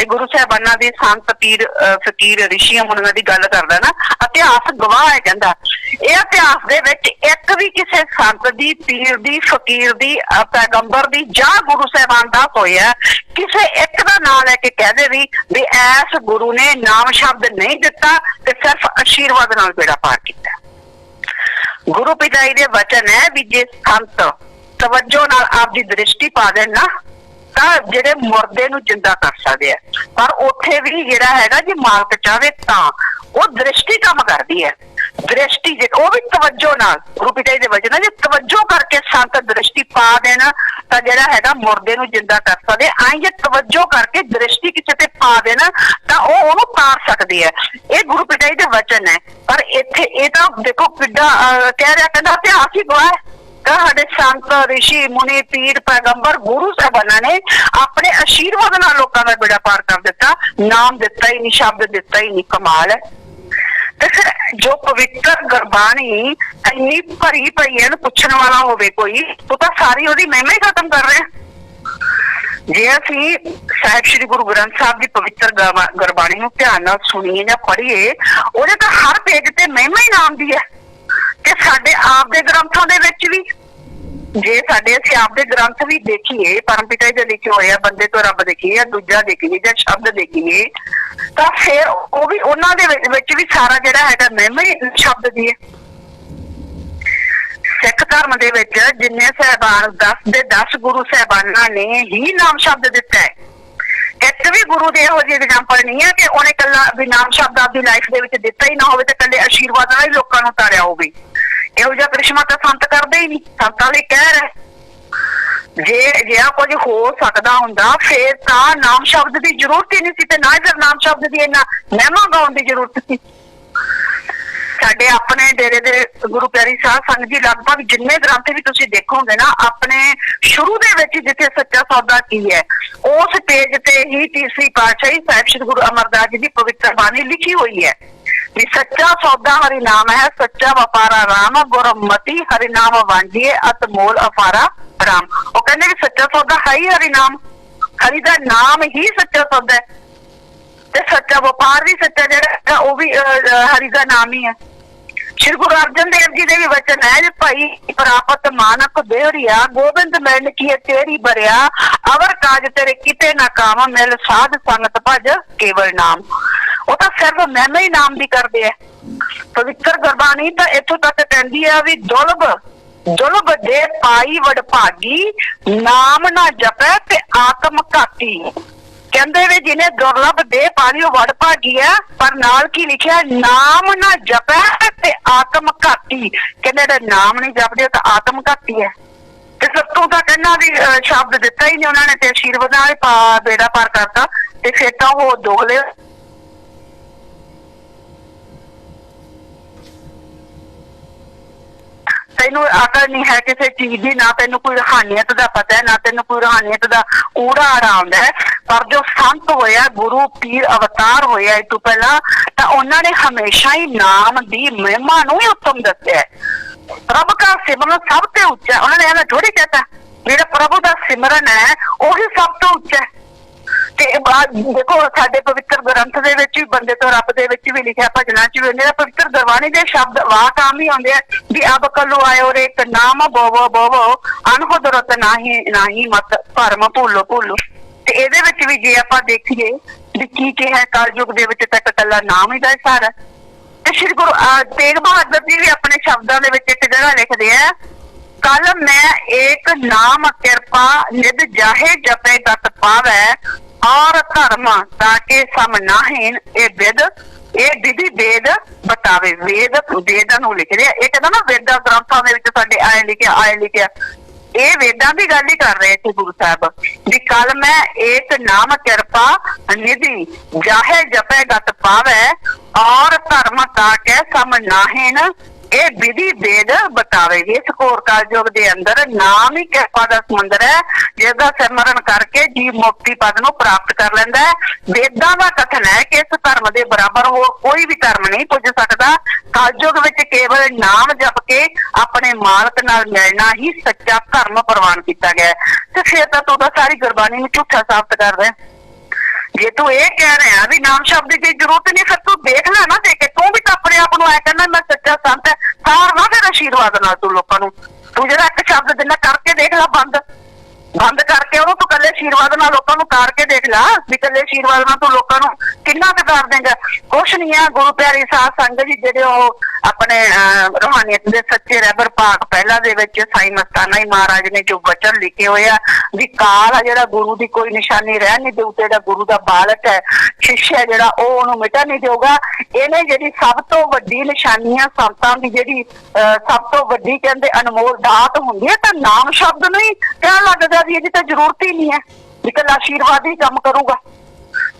ਇਹ ਗੁਰੂ ਸਾਹਿਬਾਨਾਂ ਦੀ ਸੰਤ ਪੀਰ ਫਕੀਰ ਰਿਸ਼ੀਆਂ ਮੁਨੀਆਂ ਦੀ ਗੱਲ ਕਰਦਾ ਨਾ, ਇਤਿਹਾਸ ਗਵਾਹ ਹੈ। ਕਹਿੰਦਾ ਇਹ ਇਤਿਹਾਸ ਦੇ ਵਿੱਚ ਇੱਕ ਵੀ ਕਿਸੇ ਸੰਤ ਦੀ, ਪੀਰ ਦੀ, ਫਕੀਰ ਦੀ, ਪੈਗੰਬਰ ਦੀ ਜਾਂ ਗੁਰੂ ਸਾਹਿਬਾਨ ਦਾ ਹੋਇਆ ਕਿਸੇ ਇੱਕ ਦਾ ਨਾਂ ਲੈ ਕੇ ਕਹਿ ਦੇ ਵੀ ਐਸ ਗੁਰੂ ਨੇ ਨਾਮ ਸ਼ਬਦ ਨਹੀਂ ਦਿੱਤਾ ਤੇ ਸਿਰਫ ਆਸ਼ੀਰਵਾਦ ਨਾਲ ਬੇੜਾ ਪਾਰ ਕੀਤਾ। ਗੁਰੂ ਪਿਤਾ ਜੀ ਦੇ ਵਚਨ ਹੈ ਵੀ ਜੇ ਸੰਤ ਤਵੱਜੋ ਨਾਲ ਆਪਦੀ ਦ੍ਰਿਸ਼ਟੀ ਪਾ ਦੇਣ ਨਾ ਤਾਂ ਜਿਹੜੇ ਮੁਰਦੇ ਨੂੰ ਜਿੰਦਾ ਕਰ ਸਕਦੇ ਆ, ਪਰ ਉੱਥੇ ਵੀ ਜਿਹੜਾ ਹੈਗਾ ਜੇ ਮਾਲਕ ਚਾਹਵੇ ਤਾਂ ਉਹ ਦ੍ਰਿਸ਼ਟੀ ਕੰਮ ਕਰਦੀ ਹੈ। ਦ੍ਰਿਸ਼ਟੀ ਜੇ ਉਹ ਵੀ ਤਵੱਜੋ ਨਾਲ, ਗੁਰੂ ਪਿਤਾ ਜੀ ਦੇ ਵਚਨ ਹੈ ਜੇ ਤਵੱਜੋ ਕਰਕੇ ਸੰਤ ਦ੍ਰਿਸ਼ਟੀ ਪਾ ਦੇਣ ਤਾਂ ਜਿਹੜਾ ਹੈਗਾ ਮੁਰਦੇ ਨੂੰ ਜਿੰਦਾ ਕਰ ਸਕਦੇ। ਆਈ ਜੇ ਤਵੱਜੋ ਕਰਕੇ ਦ੍ਰਿਸ਼ਟੀ ਕਿਸੇ ਤੇ ਪਾ ਦੇਣ ਤਾਂ ਉਹ ਉਹਨੂੰ ਤਾਰ ਸਕਦੇ ਆ। ਇਹ ਗੁਰੂ ਪਿਤਾ ਜੀ ਦੇ ਵਚਨ ਹੈ। ਪਰ ਇੱਥੇ ਇਹ ਤਾਂ ਦੇਖੋ ਕਿੱਡਾ ਕਹਿ ਰਿਹਾ, ਕਹਿੰਦਾ ਇਤਿਹਾਸ ਹੀ ਗਵਾਹ ਹੈ। ਸਾਡੇ ਸੰਤ ਰਿਸ਼ੀ ਮੁਨੀ ਪੀਰ ਪੈਗੰਬਰ ਗੁਰੂ ਸਾਹਿਬਾਨਾਂ ਨੇ ਆਪਣੇ ਆਸ਼ੀਰਵਾਦ ਨਾਲ ਲੋਕਾਂ ਦਾ ਬੇੜਾ ਪਾਰ ਕਰ ਦਿੱਤਾ, ਨਾਮ ਦਿੱਤਾ ਹੀ ਨਹੀਂ, ਸ਼ਬਦ ਦਿੱਤਾ ਹੀ ਨਹੀਂ। ਕਮਾਲ ਹੈ। ਤੇ ਫਿਰ ਜੋ ਪਵਿੱਤਰ ਗੁਰਬਾਣੀ ਇੰਨੀ ਭਰੀ ਪਈ ਹੈ, ਪੁੱਛਣ ਵਾਲਾ ਹੋਵੇ ਕੋਈ, ਉਹ ਤਾਂ ਸਾਰੀ ਉਹਦੀ ਮਹਿਮਾ ਹੀ ਖਤਮ ਕਰ ਰਿਹਾ। ਜੇ ਅਸੀਂ ਸਾਹਿਬ ਸ੍ਰੀ ਗੁਰੂ ਗ੍ਰੰਥ ਸਾਹਿਬ ਦੀ ਪਵਿੱਤਰ ਗੁਰਬਾਣੀ ਨੂੰ ਧਿਆਨ ਨਾਲ ਸੁਣੀਏ ਜਾਂ ਪੜ੍ਹੀਏ, ਉਹਦੇ ਤਾਂ ਹਰ ਪੇਜ ਤੇ ਮਹਿਮਾ ਹੀ ਨਾਮ ਦੀ ਹੈ। ਤੇ ਸਾਡੇ ਆਪ ਦੇ ਗ੍ਰੰਥਾਂ ਦੇ ਵਿੱਚ ਵੀ, ਜੇ ਸਾਡੇ ਅਸੀਂ ਆਪ ਦੇ ਗ੍ਰੰਥ ਵੀ ਦੇਖੀਏ, ਪਰਮ ਪਿਤਾ ਜੀ ਦੇ ਲਿਖੇ ਹੋਏ ਆ, ਬੰਦੇ ਤੋਂ ਰੱਬ ਦੇਖੀਏ ਜਾਂ ਦੂਜਾ ਦੇਖੀਏ ਜਾਂ ਸ਼ਬਦ ਦੇਖੀਏ, ਤਾਂ ਫਿਰ ਉਹ ਵੀ ਉਹਨਾਂ ਦੇ ਵਿੱਚ ਵੀ ਸਾਰਾ ਜਿਹੜਾ ਹੈਗਾ ਮਹਿਮਾ ਹੀ ਸ਼ਬਦ ਦੀ ਹੈ। ਸਿੱਖ ਧਰਮ ਦੇ ਵਿੱਚ ਜਿੰਨੇ ਸਾਹਿਬਾਨ 10 ਦੇ 10 ਗੁਰੂ ਸਾਹਿਬਾਨਾਂ ਨੇ ਹੀ ਨਾਮ ਸ਼ਬਦ ਦਿੱਤਾ ਹੈ। ਇੱਕ ਵੀ ਗੁਰੂ ਦੇ ਇਹੋ ਜਿਹੀ ਐਗਜ਼ਾਮਪਲ ਨਹੀਂ ਹੈ ਕਿ ਉਹਨੇ ਇਕੱਲਾ ਵੀ ਨਾਮ ਸ਼ਬਦ ਆਪਦੀ ਲਾਈਫ ਦੇ ਵਿੱਚ ਦਿੱਤਾ ਹੀ ਨਾ ਹੋਵੇ ਤੇ ਇਕੱਲੇ ਆਸ਼ੀਰਵਾਦ ਨਾਲ ਹੀ ਲੋਕਾਂ ਨੂੰ ਉਤਾਰਿਆ ਹੋਵੇ। ਇਹੋ ਜਿਹਾ ਕ੍ਰਿਸ਼ਮਾ ਤਾਂ ਸੰਤ ਕਰਦੇ ਹੀ ਨਹੀਂ। ਸੰਤਾਂ ਲਈ ਕਹਿ ਰਹੇ ਜੇ ਕੁਝ ਹੋ ਸਕਦਾ ਹੁੰਦਾ ਫੇਰ ਤਾਂ ਨਾਮ ਸ਼ਬਦ ਦੀ ਜ਼ਰੂਰਤ ਹੀ ਨਹੀਂ ਸੀ, ਤੇ ਨਾ ਹੀ ਫਿਰ ਨਾਮ ਸ਼ਬਦ ਦੀ ਇੰਨਾ ਮਹਿਮਾ ਗਾਉਣ ਦੀ ਜ਼ਰੂਰਤ ਸੀ। ਸਾਡੇ ਆਪਣੇ ਡੇਰੇ ਦੇ ਗੁਰੂ ਪਿਆਰੀ ਸਾਧ ਸੰਗਤ ਜੀ ਲਗਭਗ ਜਿੰਨੇ ਗ੍ਰੰਥ ਵੀ ਤੁਸੀਂ ਦੇਖੋਗੇ ਨਾ, ਆਪਣੇ ਸ਼ੁਰੂ ਦੇ ਵਿੱਚ ਜਿੱਥੇ ਸੱਚਾ ਸੌਦਾ ਕੀ ਹੈ ਉਸ ਪੇਜ ਤੇ ਹੀ ਤੀਸਰੀ ਪਾਤਸ਼ਾਹੀ ਸਾਹਿਬ ਸ੍ਰੀ ਗੁਰੂ ਅਮਰਦਾਸ ਜੀ ਦੀ ਪਵਿੱਤਰ ਬਾਣੀ ਲਿਖੀ ਹੋਈ ਹੈ ਵੀ ਸੱਚਾ ਸੌਦਾ ਹਰੀ ਨਾਮ ਹੈ, ਸੱਚਾ ਵਪਾਰਾ ਰਾਮ, ਗੁਰਮਤੀ ਹਰੀ ਨਾਮ ਵਾਂਝੀਏ ਅਤਮੋਲ ਅਫਾਰਾ ਰਾਮ। ਉਹ ਕਹਿੰਦੇ ਵੀ ਸੱਚਾ ਸੌਦਾ ਹੈ ਹੀ ਹਰੀ ਨਾਮ, ਹਰੀ ਦਾ ਨਾਮ ਹੀ ਸੱਚਾ ਸੌਦਾ ਹੈ, ਤੇ ਸੱਚਾ ਵਪਾਰ ਵੀ ਸੱਚਾ ਜਿਹੜਾ ਉਹ ਵੀ ਹਰੀ ਦਾ ਨਾਮ ਹੀ ਹੈ। ਸ਼੍ਰੀ ਗੁਰੂ ਅਰਜਨ ਦੇਵ ਜੀ ਦੇ ਵੀ ਵਚਨ ਹੈ ਜੀ, ਭਾਈ ਪ੍ਰਾਪਤ ਮਾਨਕ ਦੇਹਰੀਆ ਗੋਬਿੰਦ ਮਿਲਨ ਕੀ ਤੇਰੀ ਬਰਿਆ, ਅਵਰ ਕਾਜ ਤੇਰੇ ਕਿਤੇ ਨਾ ਕਾਮ, ਮਿਲ ਸਾਧ ਸੰਗਤ ਭਜ ਕੇਵਲ ਨਾਮ। ਉਹ ਤਾਂ ਸਿਰਫ ਮਹਿਮਾ ਹੀ ਨਾਮ ਦੀ ਕਰਦੇ ਆ। ਪਵਿੱਤਰ ਗੁਰਬਾਣੀ ਤਾਂ ਇੱਥੋਂ ਤੱਕ ਕਹਿੰਦੀ ਆ ਵੀ ਦੁਲਬ ਦੇ ਪਾਈ ਵਡਭਾਗੀ, ਨਾਮ ਨਾ ਜਪੈ ਤੇ ਆਤਮ ਘਾਤੀ। ਕਹਿੰਦੇ ਵੀ ਜਿਹਨੇ ਦੁਰਲਭ ਦੇ ਪਾਣੀ ਉਹ ਵੜ ਭਾਗੀ ਆ, ਪਰ ਨਾਲ ਕੀ ਲਿਖਿਆ, ਨਾਮ ਨਾ ਜਪੈ ਤੇ ਆਤਮ ਘਾਤੀ। ਕਹਿੰਦੇ ਜਿਹੜਾ ਨਾਮ ਨਹੀਂ ਜਪਦੇ ਤਾਂ ਆਤਮ ਘਾਤੀ ਹੈ। ਤੇ ਸਭ ਤੋਂ ਤਾਂ ਕਹਿੰਦਾ ਵੀ ਸ਼ਬਦ ਦਿੱਤਾ ਹੀ ਨਹੀਂ ਉਹਨਾਂ ਨੇ, ਤੇ ਆਸ਼ੀਰਵਾਦ ਨਾਲ ਬੇੜਾ ਪਾਰ ਕਰਤਾ, ਤੇ ਫਿਰ ਤਾਂ ਉਹ ਦੋਗਲੇ। ਤੈਨੂੰ ਅਕਲ ਨਹੀਂ ਹੈ ਕਿਸੇ ਚੀਜ਼ ਦੀ, ਨਾ ਤੈਨੂੰ ਕੋਈ ਰੂਹਾਨੀਅਤ ਦਾ ਪਤਾ ਹੈ, ਨਾ ਤੈਨੂੰ ਕੋਈ ਰੂਹਾਨੀਅਤ ਦਾ ਊੜਾ ਆਉਂਦਾ ਹੈ। ਪਰ ਜੋ ਸੰਤ ਹੋਇਆ, ਗੁਰੂ ਪੀਰ ਅਵਤਾਰ ਹੋਇਆ ਇਹ ਤੋਂ ਪਹਿਲਾਂ, ਤਾਂ ਉਹਨਾਂ ਨੇ ਹਮੇਸ਼ਾ ਹੀ ਨਾਮ ਦੀ ਮਹਿਮਾ ਨੂੰ ਹੀ ਉੱਤਮ ਦੱਸਿਆ। ਪ੍ਰਭ ਦਾ ਸਿਮਰਨ ਸਭ ਤੋਂ ਉੱਚਾ। ਉਹਨਾਂ ਨੇ ਐਵੇਂ ਥੋੜੀ ਕਹਿਤਾ, ਜਿਹੜਾ ਪ੍ਰਭੂ ਦਾ ਸਿਮਰਨ ਹੈ ਉਹੀ ਸਭ ਤੋਂ ਉੱਚਾ। ਤੇ ਦੇਖੋ ਸਾਡੇ ਪਵਿੱਤਰ ਗ੍ਰੰਥ ਦੇ ਵਿੱਚ ਵੀ, ਬੰਦੇ ਤੋਂ ਰੱਬ ਦੇ ਵਿੱਚ ਵੀ ਲਿਖਿਆ, ਭਜਨਾਂ ਚ ਵੀ ਹੁੰਦੇ, ਪਵਿੱਤਰ ਗੁਰਬਾਣੀ ਦੇ ਸ਼ਬਦ ਵਾਕ ਆਮ ਹੀ ਆਉਂਦੇ ਆ ਵੀ ਅਬ ਕਲੂ ਆਇਓ ਰੇ ਇੱਕ ਨਾਮ ਬੋਵੋ ਅਨਹਦ ਰਤ ਨਾਹੀ ਮਤ ਭਰਮ ਭੁੱਲੋ। ਤੇ ਇਹਦੇ ਵਿੱਚ ਵੀ ਜੇ ਆਪਾਂ ਦੇਖੀਏ ਵੀ ਕੀ ਕਿਹਾ ਕਲਯੁਗ ਦੇ ਵਿੱਚ ਤਾਂ ਇਕੱਲਾ ਨਾਮ ਹੀ ਦਾ ਸਹਾਰਾ ਹੈ। ਤੇ ਸ਼੍ਰੀ ਗੁਰੂ ਤੇਗ ਬਹਾਦਰ ਜੀ ਵੀ ਆਪਣੇ ਸ਼ਬਦਾਂ ਦੇ ਵਿੱਚ ਇੱਕ ਜਗ੍ਹਾ ਲਿਖਦੇ ਆ, ਕਲ ਮੈਂ ਏਕ ਨਾਮ ਕਿਰਪਾ ਨਿਧ ਜਾਹੇ ਜਪੇ ਗਤ ਪਾਵੈ ਔਰ ਧਰਮ ਤਾਕੇ ਸਮ ਨਾਹੀਨ ਇਹ ਵਿਦ ਇਹ ਵਿਧੀ ਵੇਦ ਬਤਾਵੇ। ਵੇਦਾਂ ਨੂੰ ਲਿਖਦੇ ਆ, ਇਹ ਕਹਿੰਦਾ ਨਾ ਵੇਦਾਂ ਗ੍ਰੰਥਾਂ ਦੇ ਵਿੱਚ ਸਾਡੇ ਆਏ ਲਿਖਿਆ ਇਹ ਵੇਦਾਂ ਦੀ ਗੱਲ ਹੀ ਕਰ ਰਹੇ ਸੀ ਗੁਰੂ ਸਾਹਿਬ ਵੀ ਕੱਲ ਮੈਂ ਏਕ ਨਾਮ ਕਿਰਪਾ ਨਿਧੀ ਜਾਹੇ ਜਪੇ ਗਤ ਪਾਵੈ ਔਰ ਧਰਮ ਤਾਕੇ ਸਮ ਨਾਹੀਨ ਇਹ ਵਿਧੀ ਵੇਦ ਬਤਾਵੇ। ਇਸ ਘੋਰ ਕਲਯੁਗ ਦੇ ਅੰਦਰ ਨਾਮ ਹੀ ਕਿਰਪਾ ਦਾ ਸਮੁੰਦਰ ਹੈ, ਜਿਸਦਾ ਸਿਮਰਨ ਕਰਕੇ ਜੀਵ ਮੁਕਤੀ ਪਦ ਨੂੰ ਪ੍ਰਾਪਤ ਕਰ ਲੈਂਦਾ ਹੈ। ਵੇਦਾਂ ਦਾ ਕਥਨ ਹੈ ਕਿ ਇਸ ਧਰਮ ਦੇ ਬਰਾਬਰ ਹੋਰ ਕੋਈ ਵੀ ਧਰਮ ਨਹੀਂ ਪੁੱਜ ਸਕਦਾ। ਕਲਯੁਗ ਵਿੱਚ ਕੇਵਲ ਨਾਮ ਜਪ ਕੇ ਆਪਣੇ ਮਾਲਕ ਨਾਲ ਮਿਲਣਾ ਹੀ ਸੱਚਾ ਧਰਮ ਪ੍ਰਵਾਨ ਕੀਤਾ ਗਿਆ। ਤੇ ਫਿਰ ਤਾਂ ਤੂੰ ਤਾਂ ਸਾਰੀ ਗੁਰਬਾਣੀ ਨੂੰ ਝੂਠਾ ਸਾਬਤ ਕਰ ਰਿਹਾ। ਜੇ ਤੂੰ ਇਹ ਕਹਿ ਰਿਹਾ ਵੀ ਨਾਮ ਸ਼ਬਦ ਦੀ ਜ਼ਰੂਰਤ ਨਹੀਂ, ਫਿਰ ਤੂੰ ਦੇਖ ਲੈ ਨਾ, ਦੇਖ ਕੇ ਤੂੰ ਵੀ ਤਾਂ ਆਪਣੇ ਆਪ ਨੂੰ ਐ ਕਹਿੰਦਾ ਮੈਂ ਸੱਚਾ ਸੰਤ ਹੈ, ਸਾਰ ਨਾ ਫਿਰ ਆਸ਼ੀਰਵਾਦ ਨਾਲ ਤੂੰ ਲੋਕਾਂ ਨੂੰ, ਤੂੰ ਜਿਹੜਾ ਇੱਕ ਸ਼ਬਦ ਦਿੰਦਾ ਕਰਕੇ ਦੇਖ ਲੈ, ਬੰਦ ਕਰਕੇ ਉਹਨੂੰ ਤੂੰ ਕੱਲੇ ਆਸ਼ੀਰਵਾਦ ਨਾਲ ਲੋਕਾਂ ਨੂੰ ਤਾਰ ਕੇ ਦੇਖ ਲੈ ਵੀ ਕੱਲੇ ਆਸ਼ੀਰਵਾਦ ਨਾਲ ਤੂੰ ਲੋਕਾਂ ਨੂੰ ਕਿੰਨਾ ਕੁ ਤਾਰ ਦੇਂਗਾ। ਕੁਛ ਨਹੀਂ ਆ। ਗੁਰੂ ਪਿਆਰੀ ਸਾਧ ਸੰਗਤ ਜੀ ਜਿਹੜੇ ਉਹ ਆਪਣੇ ਰੂਹਾਨੀਅਤ ਦੇ ਸੱਚੇ ਰਹਿਬਰ ਭਾਗ ਪਹਿਲਾ ਦੇ ਵਿੱਚ ਸਾਈਂ ਮਸਤਾਨਾ ਜੀ ਮਹਾਰਾਜ ਨੇ ਜੋ ਵਚਨ ਲਿਖੇ ਹੋਏ ਆ ਵੀ ਕਾਲ ਆ ਜਿਹੜਾ ਗੁਰੂ ਦੀ ਕੋਈ ਨਿਸ਼ਾਨੀ ਰਹਿ ਨਹੀਂ ਦੇਊ, ਜਿਹੜਾ ਗੁਰੂ ਦਾ ਬਾਲਕ ਹੈ ਸ਼ਿਸ਼ ਹੈ ਜਿਹੜਾ ਉਹ ਉਹਨੂੰ ਮਿਟਾ ਨਹੀਂ ਦੇਊਗਾ। ਇਹਨੇ ਜਿਹੜੀ ਸਭ ਤੋਂ ਵੱਡੀ ਨਿਸ਼ਾਨੀਆਂ ਸੰਤਾਂ ਦੀ ਜਿਹੜੀ ਸਭ ਤੋਂ ਵੱਡੀ ਕਹਿੰਦੇ ਅਨਮੋਲ ਦਾਤ ਹੁੰਦੀ ਹੈ ਤਾਂ ਨਾਮ ਸ਼ਬਦ ਨੂੰ ਹੀ ਕਹਿਣ ਲੱਗਦਾ ਵੀ ਇਹਦੀ ਤਾਂ ਜ਼ਰੂਰਤ ਹੀ ਨਹੀਂ ਹੈ, ਵੀ ਇਕੱਲਾ ਆਸ਼ੀਰਵਾਦ ਹੀ ਕੰਮ ਕਰੂਗਾ।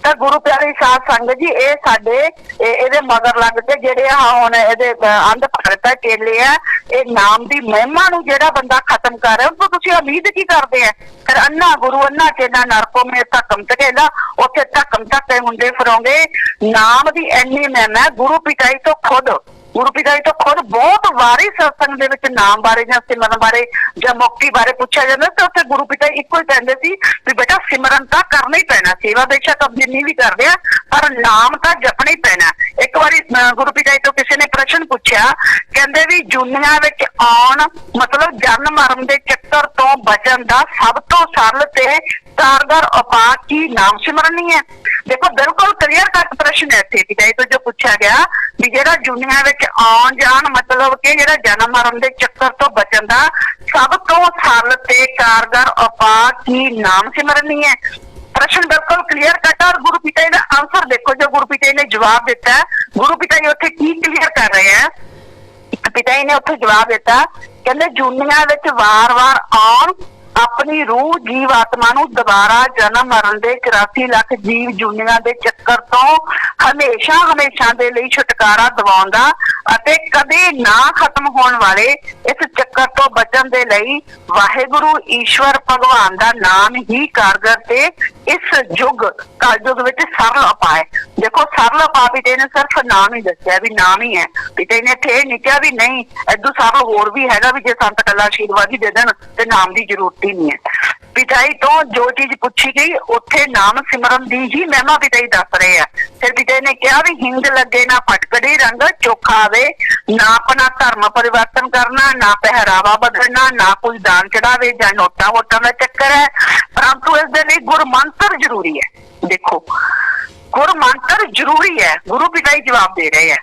ਤਾਂ ਗੁਰੂ ਪਿਆਰੀ ਸਾਧ ਸੰਗਤ ਜੀ ਇਹ ਸਾਡੇ ਇਹਦੇ ਮਗਰ ਲੱਗ ਕੇ ਜਿਹੜੇ ਹੁਣ ਇਹਦੇ ਅੰਧ ਭਗਤ ਚੇਲੇ ਆ, ਇਹ ਨਾਮ ਦੀ ਮਹਿਮਾ ਨੂੰ ਜਿਹੜਾ ਬੰਦਾ ਖਤਮ ਕਰ ਰਿਹਾ ਉਹ ਤੁਸੀਂ ਉਮੀਦ ਕੀ ਕਰਦੇ ਆ? ਫਿਰ ਅੰਨਾ ਗੁਰੂ ਅੰਨਾ ਚੇਲਾ ਨਰਕੋ ਮੇ ਧੱਕਮ ਧਕੇਲਾ, ਉੱਥੇ ਧੱਕਮ ਧੱਕੇ ਹੁੰਦੇ ਫਿਰੋਂਗੇ। ਨਾਮ ਦੀ ਇੰਨੀ ਮਹਿਮਾ ਗੁਰੂ ਪਿਤਾਈ ਤੋਂ ਖੁਦ ਬਹੁਤ ਵਾਰੀ ਸਤਸੰਗ ਦੇ ਵਿੱਚ ਨਾਮ ਬਾਰੇ ਜਾਂ ਸਿਮਰਨ ਬਾਰੇ ਜਾਂ ਮੁਕਤੀ ਬਾਰੇ ਪੁੱਛਿਆ ਜਾਂਦਾ ਤੇ ਉੱਥੇ ਗੁਰੂ ਪਿਤਾ ਇੱਕੋ ਹੀ ਕਹਿੰਦੇ ਸੀ ਵੀ ਬੇਟਾ ਸਿਮਰਨ ਤਾਂ ਕਰਨਾ ਹੀ ਪੈਣਾ, ਸੇਵਾ ਬੇਸ਼ੱਕ ਆਪ ਜਿੰਨੀ ਵੀ ਕਰਦੇ ਆ ਪਰ ਨਾਮ ਤਾਂ ਜਪਣਾ ਹੀ ਪੈਣਾ। ਇੱਕ ਵਾਰੀ ਗੁਰੂ ਪਿਤਾ ਤੋਂ ਕਿਸੇ ਨੇ ਪ੍ਰਸ਼ਨ ਪੁੱਛਿਆ, ਕਹਿੰਦੇ ਵੀ ਦੁਨੀਆਂ ਵਿੱਚ ਆਉਣ ਮਤਲਬ ਜਨਮ ਮਰਨ ਦੇ ਚੱਕਰ ਤੋਂ ਬਚਣ ਦਾ ਸਭ ਤੋਂ ਸਰਲ ਤੇ ਕਾਰਗਰ ਉਪਾਅ ਕੀ ਨਾਮ ਸਿਮਰਨ ਹੀ ਹੈ। ਦੇਖੋ ਬਿਲਕੁਲ ਕਲੀਅਰ ਕੱਟ ਪ੍ਰਸ਼ਨ ਹੈ ਇੱਥੇ ਪਿਤਾ ਤੋਂ ਜੋ ਪੁੱਛਿਆ ਗਿਆ ਵੀ ਜਿਹੜਾ ਦੁਨੀਆਂ ਵਿੱਚ ਆਉਣ ਜਾਣ ਮਤਲਬ ਕਿ ਜਿਹੜਾ ਜਨਮ ਮਰਨ ਦੇ ਚੱਕਰ ਤੋਂ ਬਚਣ ਦਾ ਸਭ ਤੋਂ ਸਰਲ ਤੇ ਕਾਰਗਰ ਉਪਾਅ ਕੀ ਨਾਮ ਸਿਮਰਨ ਹੀ ਹੈ। ਪ੍ਰਸ਼ਨ ਬਿਲਕੁਲ ਕਲੀਅਰ ਕੱਟ ਔਰ ਗੁਰੂ ਪਿਤਾ ਜੀ ਦਾ ਆਨਸਰ ਦੇਖੋ ਜੋ ਗੁਰੂ ਪਿਤਾ ਜੀ ਨੇ ਜਵਾਬ ਦਿੱਤਾ। ਗੁਰੂ ਪਿਤਾ ਜੀ ਉੱਥੇ ਕੀ ਕਲੀਅਰ ਕਰ ਰਹੇ ਆ? ਪਿਤਾ ਜੀ ਨੇ ਉੱਥੇ ਜਵਾਬ ਦਿੱਤਾ, ਕਹਿੰਦੇ ਦੁਨੀਆਂ ਵਿੱਚ ਵਾਰ-ਵਾਰ ਆਉਣ ਆਪਣੀ ਰੂਹ ਜੀਵ ਆਤਮਾ ਨੂੰ ਦੁਬਾਰਾ ਜਨਮ ਮਰਨ ਦੇ 84 ਲੱਖ ਜੀਵ ਜੁਨੀਆਂ ਦੇ ਚੱਕਰ ਤੋਂ ਹਮੇਸ਼ਾ ਦੇ ਲਈ ਛੁਟਕਾਰਾ ਦਿਵਾਉਂਦਾ ਅਤੇ ਕਦੇ ਨਾ ਖਤਮ ਹੋਣ ਵਾਲੇ ਇਸ ਚੱਕਰ ਤੋਂ ਬਚਣ ਦੇ ਲਈ ਵਾਹਿਗੁਰੂ ਈਸ਼ਵਰ ਭਗਵਾਨ ਦਾ ਨਾਮ ਹੀ ਕਾਰਗਰ ਤੇ ਇਸ ਕਲਯੁਗ ਵਿੱਚ ਸਰਲ ਉਪਾਅ ਹੈ। ਦੇਖੋ ਸਰਲ ਉਪਾਅ ਪਿਤਾ ਨੇ ਸਿਰਫ ਨਾਮ ਹੀ ਦੱਸਿਆ ਵੀ ਨਾਮ ਹੀ ਹੈ। ਪਿਤਾ ਨੇ ਇੱਥੇ ਨਹੀਂ ਕਿਹਾ ਵੀ ਨਹੀਂ ਏਦੂ ਸਰਲ ਹੋਰ ਵੀ ਹੈਗਾ ਵੀ ਜੇ ਸੰਤ ਕੱਲਾ ਆਸ਼ੀਰਵਾਦ ਹੀ ਦੇ ਦੇਣ ਤੇ ਨਾਮ ਦੀ ਜ਼ਰੂਰਤ ਹੀ ਨਹੀਂ ਹੈ। ਪਿਤਾਈ ਤੋਂ ਜੋ ਚੀਜ਼ ਪੁੱਛੀ ਗਈ ਉੱਥੇ ਨਾਮ ਸਿਮਰਨ ਦੀ ਹੀ ਮਹਿਮਾ ਪਿਤਾਈ ਦੱਸ ਰਹੇ ਆ। ਫਿਰ ਪਿਤਾ ਨੇ ਕਿਹਾ ਵੀ ਹਿੰਗ ਲੱਗੇ ਨਾ ਫਟਕੜੀ ਰੰਗ ਚੋਖਾ ਆਵੇ, ਨਾ ਆਪਣਾ ਧਰਮ ਪਰਿਵਰਤਨ ਕਰਨਾ, ਨਾ ਪਹਿਰਾਵਾ ਬਦਲਣਾ, ਨਾ ਕੋਈ ਦਾਨ ਚੜਾਵੇ ਜਾਂ ਨੋਟਾਂ ਵੋਟਾਂ ਦਾ ਚੱਕਰ ਹੈ, ਪਰੰਤੂ ਇਸ ਦੇ ਲਈ ਗੁਰਮੰਤਰ ਜ਼ਰੂਰੀ ਹੈ। ਦੇਖੋ ਗੁਰਮੰਤਰ ਜ਼ਰੂਰੀ ਹੈ। ਗੁਰੂ ਪਿਤਾਈ ਜਵਾਬ ਦੇ ਰਹੇ ਆ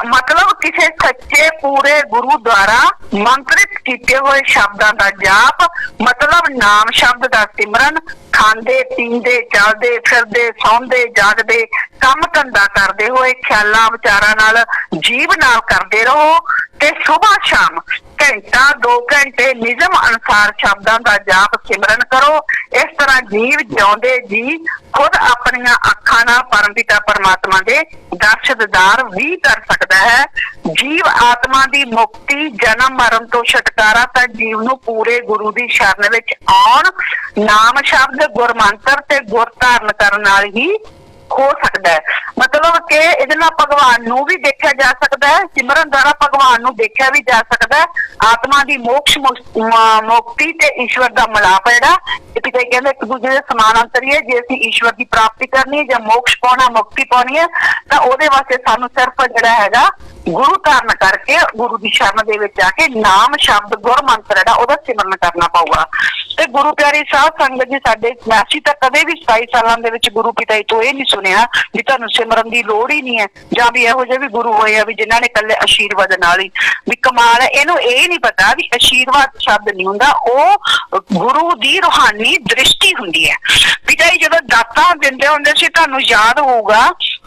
ਮਤਲਬ ਕਿਸੇ ਸੱਚੇ ਪੂਰੇ ਗੁਰੂ ਦੁਆਰਾ ਮੰਤਰਿਤ ਕੀਤੇ ਹੋਏ ਸ਼ਬਦਾਂ ਦਾ ਜਾਪ, ਮਤਲਬ ਨਾਮ ਸ਼ਬਦ ਦਾ ਸਿਮਰਨ, ਖਾਂਦੇ ਪੀਂਦੇ ਚੱਲਦੇ ਫਿਰਦੇ ਸੌਂਦੇ ਜਾਗਦੇ ਕੰਮ ਧੰਦਾ ਕਰਦੇ ਹੋਏ ਖਿਆਲਾਂ ਵਿਚਾਰਾਂ ਨਾਲ ਜੀਵ ਨਾਲ ਕਰਦੇ ਰਹੋ ਤੇ ਸੁਬਾਹ ਸ਼ਾਮ ਘੰਟਾ 2 ਘੰਟੇ ਨਿਯਮ ਅਨੁਸਾਰ ਸ਼ਬਦਾਂ ਦਾ ਜਾਪ ਸਿਮਰਨ ਕਰੋ। ਇਸ ਤਰ੍ਹਾਂ ਜੀਵ ਜਿਉਂਦੇ ਜੀ ਖੁਦ ਆਪਣੀਆਂ ਅੱਖਾਂ ਨਾਲ ਪਰਮਪਿਤਾ ਪਰਮਾਤਮਾ ਦੇ ਦਰਸ਼ਨਦਾਰ ਵੀ ਕਰ ਸਕਦਾ ਹੈ। ਜੀਵ ਆਤਮਾ ਦੀ ਮੁਕਤੀ ਜਨਮ ਮਰਨ ਤੋਂ ਛੁਟਕਾਰਾ ਤਾਂ ਜੀਵ ਨੂੰ ਪੂਰੇ ਗੁਰੂ ਦੀ ਸ਼ਰਨ ਵਿੱਚ ਆਉਣ ਨਾਮ ਸ਼ਬਦ ਗੁਰਮੰਤਰ ਤੇ ਗੁਰ ਧਾਰਨ ਕਰਨ ਨਾਲ ਹੀ ਹੋ ਸਕਦਾ ਹੈ। ਮਤਲਬ ਕਿ ਇਹਦੇ ਨਾਲ ਭਗਵਾਨ ਨੂੰ ਵੀ ਦੇਖਿਆ ਜਾ ਸਕਦਾ ਹੈ, ਸਿਮਰਨ ਦੁਆਰਾ ਭਗਵਾਨ ਨੂੰ ਦੇਖਿਆ ਵੀ ਜਾ ਸਕਦਾ ਹੈ। ਆਤਮਾ ਦੀ ਮੋਕਸ਼ ਮੁਕਤੀ ਤੇ ਈਸ਼ਵਰ ਦਾ ਮਿਲਾਪ ਜਿਹੜਾ पिता जी कहते एक दूसरे के समानांतर ही है। जे असीं ईश्वर की प्राप्ति करनी है, ਜਾਂ मोक्ष पाना, मुक्ति पानी है, ਤਾਂ ਉਹਦੇ ਵਾਸਤੇ ਸਾਨੂੰ ਸਿਰਫ ਜਿਹੜਾ ਹੈਗਾ गुरु धारण करके गुरु की शरण दे विच जाके नाम शब्द गुर मंत्र है ਉਹਦਾ सिमरन करना पऊगा। ਤੇ गुरु प्यारी साध संगत जी साडे ਅਸੀਂ ਤਾਂ ਕਦੇ ਵੀ 27 ਸਾਲਾਂ ਦੇ ਵਿੱਚ ਗੁਰੂ ਪਿਤਾ ਜੀ ਤੋਂ ਇਹ ਨਹੀਂ ਸੁਣਿਆ ਵੀ ਤੁਹਾਨੂੰ ਸਿਮਰਨ ਦੀ ਲੋੜ ਹੀ ਨਹੀਂ ਹੈ, ਜਾਂ ਵੀ ਇਹੋ ਜਿਹੇ ਵੀ ਗੁਰੂ ਹੋਏ ਆ ਵੀ ਜਿਨ੍ਹਾਂ ਨੇ ਇਕੱਲੇ ਆਸ਼ੀਰਵਾਦ ਨਾਲ ਹੀ ਵੀ ਕਮਾਲ ਹੈ। ਇਹਨੂੰ ਇਹ ਨਹੀਂ ਪਤਾ ਵੀ ਆਸ਼ੀਰਵਾਦ ਸ਼ਬਦ ਨਹੀਂ ਹੁੰਦਾ, ਉਹ ਗੁਰੂ ਦੀ ਰੂਹਾਨੀ ਦ੍ਰਿਸ਼ਟੀ ਹੁੰਦੀ ਹੈ। ਪਿਤਾ ਜੀ ਜਦੋਂ ਦਾਤਾਂ ਦਿੰਦੇ ਹੁੰਦੇ ਸੀ, ਤੁਹਾਨੂੰ ਯਾਦ ਹੋਊਗਾ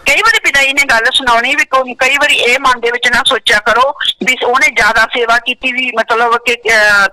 ਕਈ ਵਾਰੀ ਪਿਤਾ ਜੀ ਨੇ ਗੱਲ ਸੁਣਾਉਣੀ ਵੀ ਕਈ ਵਾਰੀ ਇਹ ਮਨ ਦੇ ਵਿੱਚ ਨਾ ਸੋਚਿਆ ਕਰੋ ਵੀ ਉਹਨੇ ਜ਼ਿਆਦਾ ਸੇਵਾ ਕੀਤੀ ਵੀ ਮਤਲਬ ਕਿ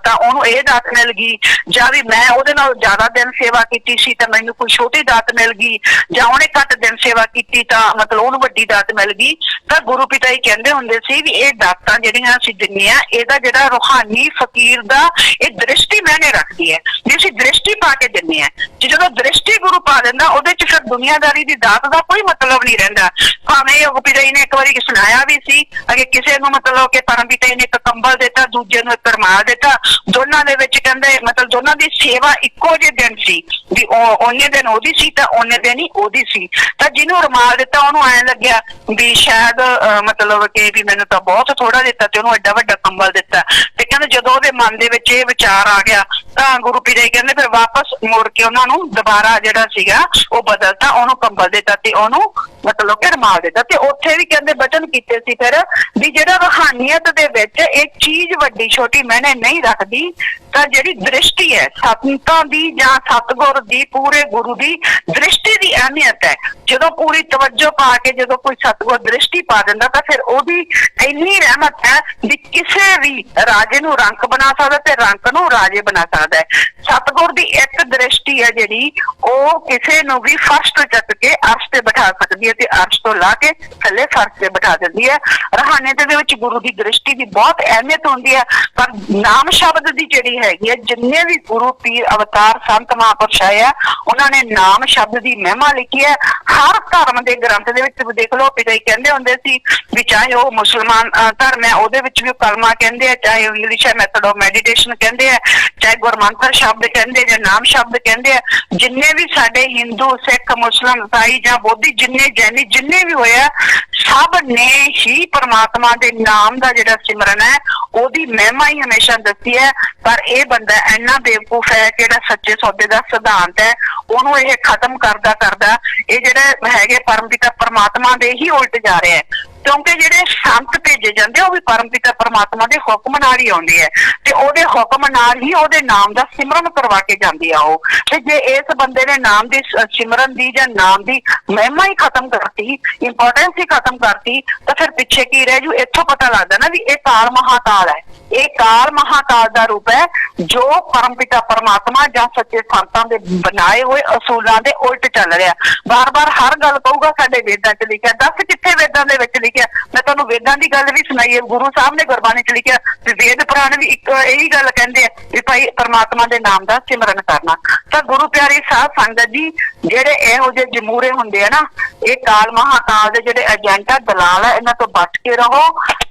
ਤਾਂ ਉਹਨੂੰ ਇਹ ਦਾਤ ਮਿਲ ਗਈ, ਜਾਂ ਵੀ ਮੈਂ ਉਹਦੇ ਨਾਲ ਜ਼ਿਆਦਾ ਦਿਨ ਸੇਵਾ ਕੀਤੀ ਸੀ ਤਾਂ ਮੈਨੂੰ ਕੋਈ ਛੋਟੀ ਦਾਤ ਮਿਲ ਗਈ, ਜਾਂ ਉਹਨੇ ਘੱਟ ਦਿਨ ਸੇਵਾ ਕੀਤੀ ਤਾਂ ਮਤਲਬ ਉਹਨੂੰ ਵੱਡੀ ਦਾਤ ਮਿਲ ਗਈ। ਤਾਂ ਗੁਰੂ ਪਿਤਾ ਜੀ ਕਹਿੰਦੇ ਹੁੰਦੇ ਸੀ ਵੀ ਇਹ ਦਾਤਾਂ ਜਿਹੜੀਆਂ ਅਸੀਂ ਦਿੰਦੇ ਹਾਂ, ਇਹਦਾ ਜਿਹੜਾ ਰੂਹਾਨੀ ਫਕੀਰ ਦਾ ਇਹ ਦ੍ਰਿਸ਼ਟੀ ਮੈਨੇ ਰੱਖਦੀ ਹੈ ਵੀ ਅਸੀਂ ਦ੍ਰਿਸ਼ਟੀ ਪਾ ਕੇ ਦਿੰਦੇ ਹਾਂ। ਜਦੋਂ ਦ੍ਰਿਸ਼ਟੀ ਗੁਰੂ ਪਾ ਦਿੰਦਾ ਉਹਦੇ ਚ ਫਿਰ ਦੁਨੀਆਦਾਰੀ ਦੀ ਦਾਤ ਦਾ ਕੋਈ ਮਤਲਬ ਨਹੀਂ ਰਹਿੰਦਾ। ਭਾਵੇਂ ਉਹ ਪਿਤਾ ਜੀ ਨੇ ਇੱਕ ਵਾਰੀ ਸੁਣਾਇਆ ਵੀ ਸੀ ਕਿ ਕਿਸੇ ਨੂੰ ਮਤਲਬ ਕਿ ਪਰਮ ਪਿਤਾ ਜੀ ਨੇ ਇੱਕ ਕੰਬਲ ਦਿੱਤਾ, ਦੂਜੇ ਨੂੰ ਇੱਕ ਰੁਮਾਲ ਦਿੱਤਾ, ਦੋਨਾਂ ਦੇ ਵਿੱਚ ਕਹਿੰਦੇ ਮਤਲਬ ਦੋਨਾਂ ਦੀ ਸੇਵਾ ਇੱਕੋ ਜਿਹੇ ਦਿਨ ਸੀ ਵੀ ਉਹਨੇ ਦਿਨ ਉਹਦੀ ਸੀ ਤਾਂ ਉਹਨੇ ਦਿਨ ਹੀ ਉਹਦੀ ਸੀ। ਤਾਂ ਜਿਹਨੂੰ ਰੁਮਾਲ ਦਿੱਤਾ ਉਹਨੂੰ ਐਂ ਲੱਗਿਆ ਵੀ ਸ਼ਾਇਦ ਮਤਲਬ ਕਿ ਵੀ ਮੈਨੂੰ ਤਾਂ ਬਹੁਤ ਥੋੜਾ ਦਿੱਤਾ ਤੇ ਉਹਨੂੰ ਐਡਾ ਵੱਡਾ ਕੰਬਲ ਦਿੱਤਾ। ਤੇ ਕਹਿੰਦੇ ਜਦੋਂ ਉਹਦੇ ਮਨ ਦੇ ਵਿੱਚ ਇਹ ਵਿਚਾਰ ਆ ਗਿਆ ਤਾਂ ਗੁਰੂ ਪਿਤਾ ਜੀ ਕਹਿੰਦੇ ਫਿਰ ਵਾਪਸ ਮੁੜ ਕੇ ਉਹਨਾਂ ਨੂੰ ਦੁਬਾਰਾ ਜਿਹੜਾ ਸੀਗਾ ਉਹ ਬਦਲਤਾ, ਉਹਨੂੰ ਕੰਬਲ ਦਿੱਤਾ ਤੇ ਉਹਨੂੰ ਮਤਲਬ ਕਿ ਰੁਮਾਲ ਦਿੱਤਾ। ਤੇ ਉੱਥੇ ਵੀ ਕਹਿੰਦੇ ਬਚਨ ਕੀਤੇ ਸੀ ਫਿਰ ਵੀ ਜਿਹੜਾ ਰੂਹਾਨੀਅਤ ਦੇ ਵਿੱਚ ਇਹ ਚੀਜ਼ ਵੱਡੀ ਛੋਟੀ ਮੈਨੇ ਨਹੀਂ ਰੱਖਦੀ, ਤਾਂ ਜਿਹੜੀ ਦ੍ਰਿਸ਼ਟੀ ਹੈ ਸੰਤਾਂ ਦੀ ਜਾਂ ਸਤਿਗੁਰ ਦੀ ਪੂਰੇ ਗੁਰੂ ਦੀ ਦ੍ਰਿਸ਼ਟੀ ਦੀ ਅਹਿਮੀਅਤ ਹੈ। ਜਦੋਂ ਪੂਰੀ ਤਵੱਜੋ ਪਾ ਕੇ ਜਦੋਂ ਕੋਈ ਸਤਿਗੁਰ ਦ੍ਰਿਸ਼ਟੀ ਪਾ ਦਿੰਦਾ ਤਾਂ ਫਿਰ ਉਹਦੀ ਇੰਨੀ ਰਹਿਮਤ ਹੈ ਵੀ ਕਿਸੇ ਵੀ ਰਾਜੇ ਨੂੰ ਰੰਕ ਬਣਾ ਸਕਦਾ ਤੇ ਰੰਕ ਨੂੰ ਰਾਜੇ ਬਣਾ ਸਕਦਾ ਹੈ। ਸਤਿਗੁਰ ਦੀ ਇੱਕ ਦ੍ਰਿਸ਼ਟੀ ਹੈ ਜਿਹੜੀ ਉਹ ਕਿਸੇ ਨੂੰ ਵੀ ਫਰਸ਼ ਤੋਂ ਚੱਕ ਕੇ ਅਰਸ਼ ਤੇ ਬਿਠਾ ਸਕਦੀ ਹੈ ਤੇ ਅਰਸ਼ ਤੋਂ ਲਾ ਕੇ ਥੱਲੇ ਫਰਸ਼ ਤੇ ਬਿਠਾ ਦਿੰਦੀ ਹੈ। ਰੂਹਾਨੀਅਤ ਦੇ ਵਿੱਚ ਗੁਰੂ ਦੀ ਦ੍ਰਿਸ਼ਟੀ ਦੀ ਬਹੁਤ ਅਹਿਮੀਅਤ ਹੁੰਦੀ ਹੈ। ਪਰ ਨਾਮ ਸ਼ਬਦ ਦੀ ਜਿਹੜੀ ਹੈਗੀ ਹੈ, ਜਿੰਨੇ ਵੀ ਗੁਰੂ ਪੀਰ ਅਵਤਾਰ ਸੰਤ ਮਹਾਂਪੁਰਸ਼ ਆਏ ਆ ਉਹਨਾਂ ਨੇ ਨਾਮ ਸ਼ਬਦ ਦੀ ਮਹਿਮਾ ਲਿਖੀ ਹੈ। ਹਰ ਧਰਮ ਦੇ ਗ੍ਰੰਥ ਦੇ ਵਿੱਚ ਦੇਖ ਲਓ, ਪਿਤਾ ਜੀ ਕਹਿੰਦੇ ਹੁੰਦੇ ਸੀ ਵੀ ਚਾਹੇ ਉਹ ਮੁਸਲਮਾਨ ਧਰਮ ਹੈ ਉਹਦੇ ਵਿੱਚ ਵੀ ਕਲਮਾ ਕਹਿੰਦੇ ਆ, ਚਾਹੇ ਇੰਗਲਿਸ਼ ਹੈ ਮੈਥਡ ਆਫ ਮੈਡੀਟੇਸ਼ਨ ਕਹਿੰਦੇ ਆ, ਚਾਹੇ ਗੁਰਮੰਤਰ ਸ਼ਬਦ ਕਹਿੰਦੇ ਜਾਂ ਨਾਮ ਸ਼ਬਦ ਕਹਿੰਦੇ ਆ। ਜਿੰਨੇ ਵੀ ਸਾਡੇ ਹਿੰਦੂ ਸਿੱਖ ਮੁਸਲਮ ਈਸਾਈ ਜਾਂ ਬੋਧੀ ਜਿੰਨੇ ਜੈਨੀ ਜਿੰਨੇ ਵੀ ਹੋਏ ਆ ਸਭ ਨੇ ਹੀ ਪਰਮਾਤਮਾ ਦੇ ਨਾਮ ਦਾ ਜਿਹੜਾ ਸਿਮਰਨ ਹੈ ਉਹਦੀ ਮਹਿਮਾ ਹੀ ਹਮੇਸ਼ਾ ਦੱਸੀ ਹੈ। ਪਰ ਇਹ ਬੰਦਾ ਇੰਨਾ ਬੇਵਕੂਫ ਹੈ ਕਿ ਜਿਹੜਾ ਸੱਚੇ ਸੌਦੇ ਦਾ ਸਿਧਾਂਤ ਹੈ ਉਹਨੂੰ ਇਹ ਖਤਮ ਕਰਦਾ ਕਰਦਾ ਇਹ ਜਿਹੜੇ ਹੈਗੇ ਪਰਮਪਿਤਾ ਪਰਮਾਤਮਾ ਦੇ ਹੀ ਉਲਟ ਜਾ ਰਿਹਾ ਹੈ। ਕਿਉਂਕਿ ਜਿਹੜੇ ਸੰਤ ਭੇਜੇ ਜਾਂਦੇ ਉਹ ਵੀ ਪਰਮਪਿਤਾ ਪਰਮਾਤਮਾ ਦੇ ਹੁਕਮ ਨਾਲ ਹੀ ਆਉਂਦੇ ਆ ਤੇ ਉਹਦੇ ਹੁਕਮ ਨਾਲ ਹੀ ਉਹਦੇ ਨਾਮ ਦਾ ਸਿਮਰਨ ਕਰਵਾ ਕੇ ਜਾਂਦੇ ਆ ਉਹ। ਤੇ ਜੇ ਇਸ ਬੰਦੇ ਨੇ ਨਾਮ ਦੀ ਸਿਮਰਨ ਦੀ ਜਾਂ ਨਾਮ ਦੀ ਮਹਿਮਾ ਹੀ ਖਤਮ ਕਰਤੀ, ਇੰਪੋਰਟੈਂਸ ਹੀ ਖਤਮ ਕਰਤੀ, ਤਾਂ ਫਿਰ ਪਿੱਛੇ ਕੀ ਰਹਿ ਜੂ। ਇੱਥੋਂ ਪਤਾ ਲੱਗਦਾ ਨਾ ਵੀ ਇਹ ਕਾਲ ਮਹਾਕਾਲ ਹੈ, ਇਹ ਕਾਲ ਮਹਾਕਾਲ ਦਾ ਰੂਪ ਹੈ ਜੋ ਪਰਮਪਿਤਾ ਪਰਮਾਤਮਾ ਜਾਂ ਸੱਚੇ ਸੰਤਾਂ ਦੇ ਬਣਾਏ ਹੋਏ ਅਸੂਲਾਂ ਦੇ ਉਲਟ ਚੱਲ ਰਿਹਾ। ਬਾਰ-ਬਾਰ ਹਰ ਗੱਲ ਕਹੂਗਾ ਸਾਡੇ ਵੇਦਾਂ 'ਚ ਲਿਖਿਆ, ਦੱਸ ਕਿੱਥੇ ਵੇਦਾਂ ਦੇ ਵਿੱਚ ਲਿਖਿਆ? ਮੈਂ ਤੁਹਾਨੂੰ ਵੇਦਾਂ ਦੀ ਗੱਲ ਵੀ ਸੁਣਾਈ ਹੈ, ਗੁਰੂ ਸਾਹਿਬ ਨੇ ਗੁਰਬਾਣੀ 'ਚ ਲਿਖਿਆ ਵੀ ਵੇਦ ਪੁਰਾਣ ਵੀ ਇੱਕ ਇਹੀ ਗੱਲ ਕਹਿੰਦੇ ਆ ਵੀ ਭਾਈ ਪਰਮਾਤਮਾ ਦੇ ਨਾਮ ਦਾ ਸਿਮਰਨ ਕਰਨਾ। ਤਾਂ ਗੁਰੂ ਪਿਆਰੀ ਸਾਧ ਸੰਗਤ ਜੀ ਜਿਹੜੇ ਇਹੋ ਜਿਹੇ ਜਮੂਰੇ ਹੁੰਦੇ ਆ ਨਾ, ਇਹ ਕਾਲ ਮਹਾਕਾਲ ਦੇ ਜਿਹੜੇ ਏਜੰਟ ਆ ਦਲਾਲ ਆ, ਇਹਨਾਂ ਤੋਂ ਬਚ ਕੇ ਰਹੋ।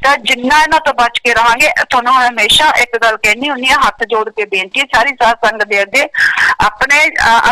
ਤਾਂ ਜਿੰਨਾ ਇਹਨਾਂ ਤੋਂ ਬਚ ਕੇ ਰਹਾਂਗੇ ਤੁਹਾਨੂੰ ਹਮੇਸ਼ਾ ਇੱਕ ਗੱਲ ਕਹਿਣੀ ਹੁੰਦੀ ਹੈ, ਹੱਥ ਜੋੜ ਕੇ ਬੇਨਤੀ ਹੈ ਸਾਰੀ ਸਾਧ ਸੰਗਤ ਦੇ ਅੱਗੇ, ਆਪਣੇ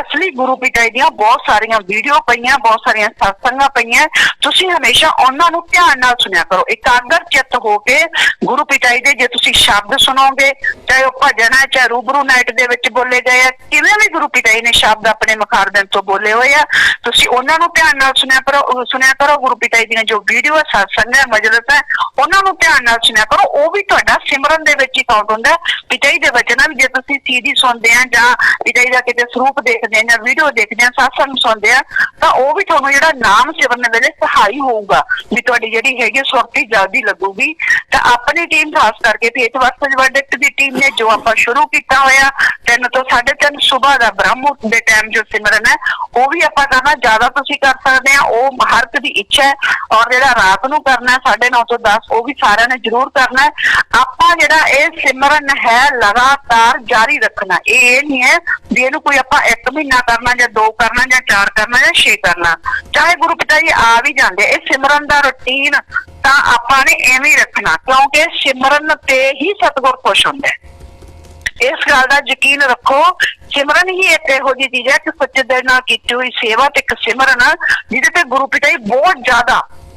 ਅਸਲੀ ਗੁਰੂ ਪਿਤਾ ਜੀ ਦੀਆਂ ਬਹੁਤ ਸਾਰੀਆਂ ਵੀਡੀਓ ਪਈਆਂ, ਬਹੁਤ ਸਾਰੀਆਂ ਸਤਸੰਗਾਂ ਪਈਆਂ, ਤੁਸੀਂ ਹਮੇਸ਼ਾ ਉਹਨਾਂ ਨੂੰ ਧਿਆਨ ਨਾਲ ਸੁਣਿਆ ਕਰੋ। ਇਕਾਗਰ ਚਿੱਤ ਹੋ ਕੇ ਗੁਰੂ ਪਿਤਾ ਜੀ ਦੇ ਜੇ ਤੁਸੀਂ ਸ਼ਬਦ ਸੁਣੋਗੇ, ਚਾਹੇ ਉਹ ਭਜਨ ਹੈ ਚਾਹੇ ਰੂਬਰੂ ਨਾਈਟ ਦੇ ਵਿੱਚ ਬੋਲੇ ਗਏ ਆ, ਕਿਵੇਂ ਵੀ ਗੁਰੂ ਪਿਤਾ ਜੀ ਨੇ ਸ਼ਬਦ ਆਪਣੇ ਮੁਖਾਰਬਿੰਦ ਤੋਂ ਬੋਲੇ ਹੋਏ ਆ, ਤੁਸੀਂ ਉਹਨਾਂ ਨੂੰ ਧਿਆਨ ਨਾਲ ਸੁਣਿਆ ਕਰੋ। ਗੁਰੂ ਪਿਤਾ ਜੀ ਦੀਆਂ ਜੋ ਵੀਡੀਓ ਹੈ ਸਤਸੰਗ ਹੈ ਮਜਲਿਸ ਹੈ ਉਹਨਾਂ ਨੂੰ ਧਿਆਨ ਨਾਲ ਸੁਣਿਆ ਕਰੋ। ਉਹ ਵੀ ਤੁਹਾਡਾ ਸਿਮਰਨ ਦੇ ਵਿੱਚ ਹੀ ਕਾਊਂਟ ਹੁੰਦਾ। ਪਿਤਾ ਜੀ ਦੇ ਵਚਨਾਂ ਵੀ ਜੇ ਤੁਸੀਂ CD ਸੁਣਦੇ ਆ ਜਾਂ ਪਿਤਾ ਜੀ ਦਾ ਕਿਤੇ ਸਰੂਪ ਦੇਖਦੇ ਆ ਜਾਂ ਵੀਡੀਓ ਦੇਖਦੇ ਆ ਸਤਸੰਗ ਸੁਣਦੇ ਆ ਤਾਂ ਉਹ ਵੀ ਤੁਹਾਨੂੰ ਜਿਹੜਾ ਨਾਮ ਸਿਮਰਨ ਵੇਲੇ ਸਹਾਈ ਹੋਊਗਾ ਵੀ ਤੁਹਾਡੀ ਜਿਹੜੀ ਹੈਗੀ ਸੁਰਤੀ ਜਲਦੀ ਲੱਗੂਗੀ। ਤਾਂ ਆਪਣੀ ਟੀਮ ਖਾਸ ਕਰਕੇ ਫੇਥ ਵਰਸਸ ਵਰਡਿਕਟ ਦੀ ਟੀਮ ਨੇ ਜੋ ਆਪਾਂ ਸ਼ੁਰੂ ਕੀਤਾ ਹੋਇਆ 3 ਤੋਂ 3:30 ਸਵੇਰ ਦਾ ਬ੍ਰਹਮ ਦੇ ਟਾਈਮ ਜੋ ਸਿਮਰਨ ਹੈ ਉਹ ਵੀ ਆਪਾਂ ਕਰਨਾ, ਜ਼ਿਆਦਾ ਤੁਸੀਂ ਕਰ ਸਕਦੇ ਆ, ਉਹ ਹਰ ਇੱਕ ਦੀ ਇੱਛਾ ਹੈ। ਔਰ ਜਿਹੜਾ ਰਾਤ ਨੂੰ ਕਰਨਾ 9:30 ਤੋਂ 10 ਉਹ ਵੀ ਸਾਰਿਆਂ ਨੇ ਜ਼ਰੂਰ ਕਰਨਾ ਹੈ। ਆਪਾਂ ਜਿਹੜਾ ਇਹ ਸਿਮਰਨ ਹੈ ਲਗਾਤਾਰ ਜਾਰੀ ਰੱਖਣਾ, ਇਹ ਨਹੀਂ ਹੈ ਵੀ ਇਹਨੂੰ ਕੋਈ ਆਪਾਂ 1 ਮਹੀਨਾ ਕਰਨਾ ਜਾਂ 2 ਕਰਨਾ ਜਾਂ 4 ਕਰਨਾ ਜਾਂ 6 ਕਰਨਾ। ਚਾਹੇ ਗੁਰੂ ਪਿਤਾ ਜੀ ਆ ਵੀ ਜਾਂਦੇ, ਇਹ ਸਿਮਰਨ ਦਾ ਰੁਟੀਨ ਤਾਂ ਆਪਾਂ ਨੇ ਐਵੇਂ ਹੀ ਰੱਖਣਾ ਕਿਉਂਕਿ ਸਿਮਰਨ ਤੇ ਹੀ ਸਤਿਗੁਰ ਖੁਸ਼ ਹੁੰਦਾ ਹੈ। इस गल का यकीन रखो, सिमरन ही एक इहो जी चीज है कि सच्चे दिल नाल कीती हुई सेवा ते एक सिमरन जिहदे ते गुरु पिता जी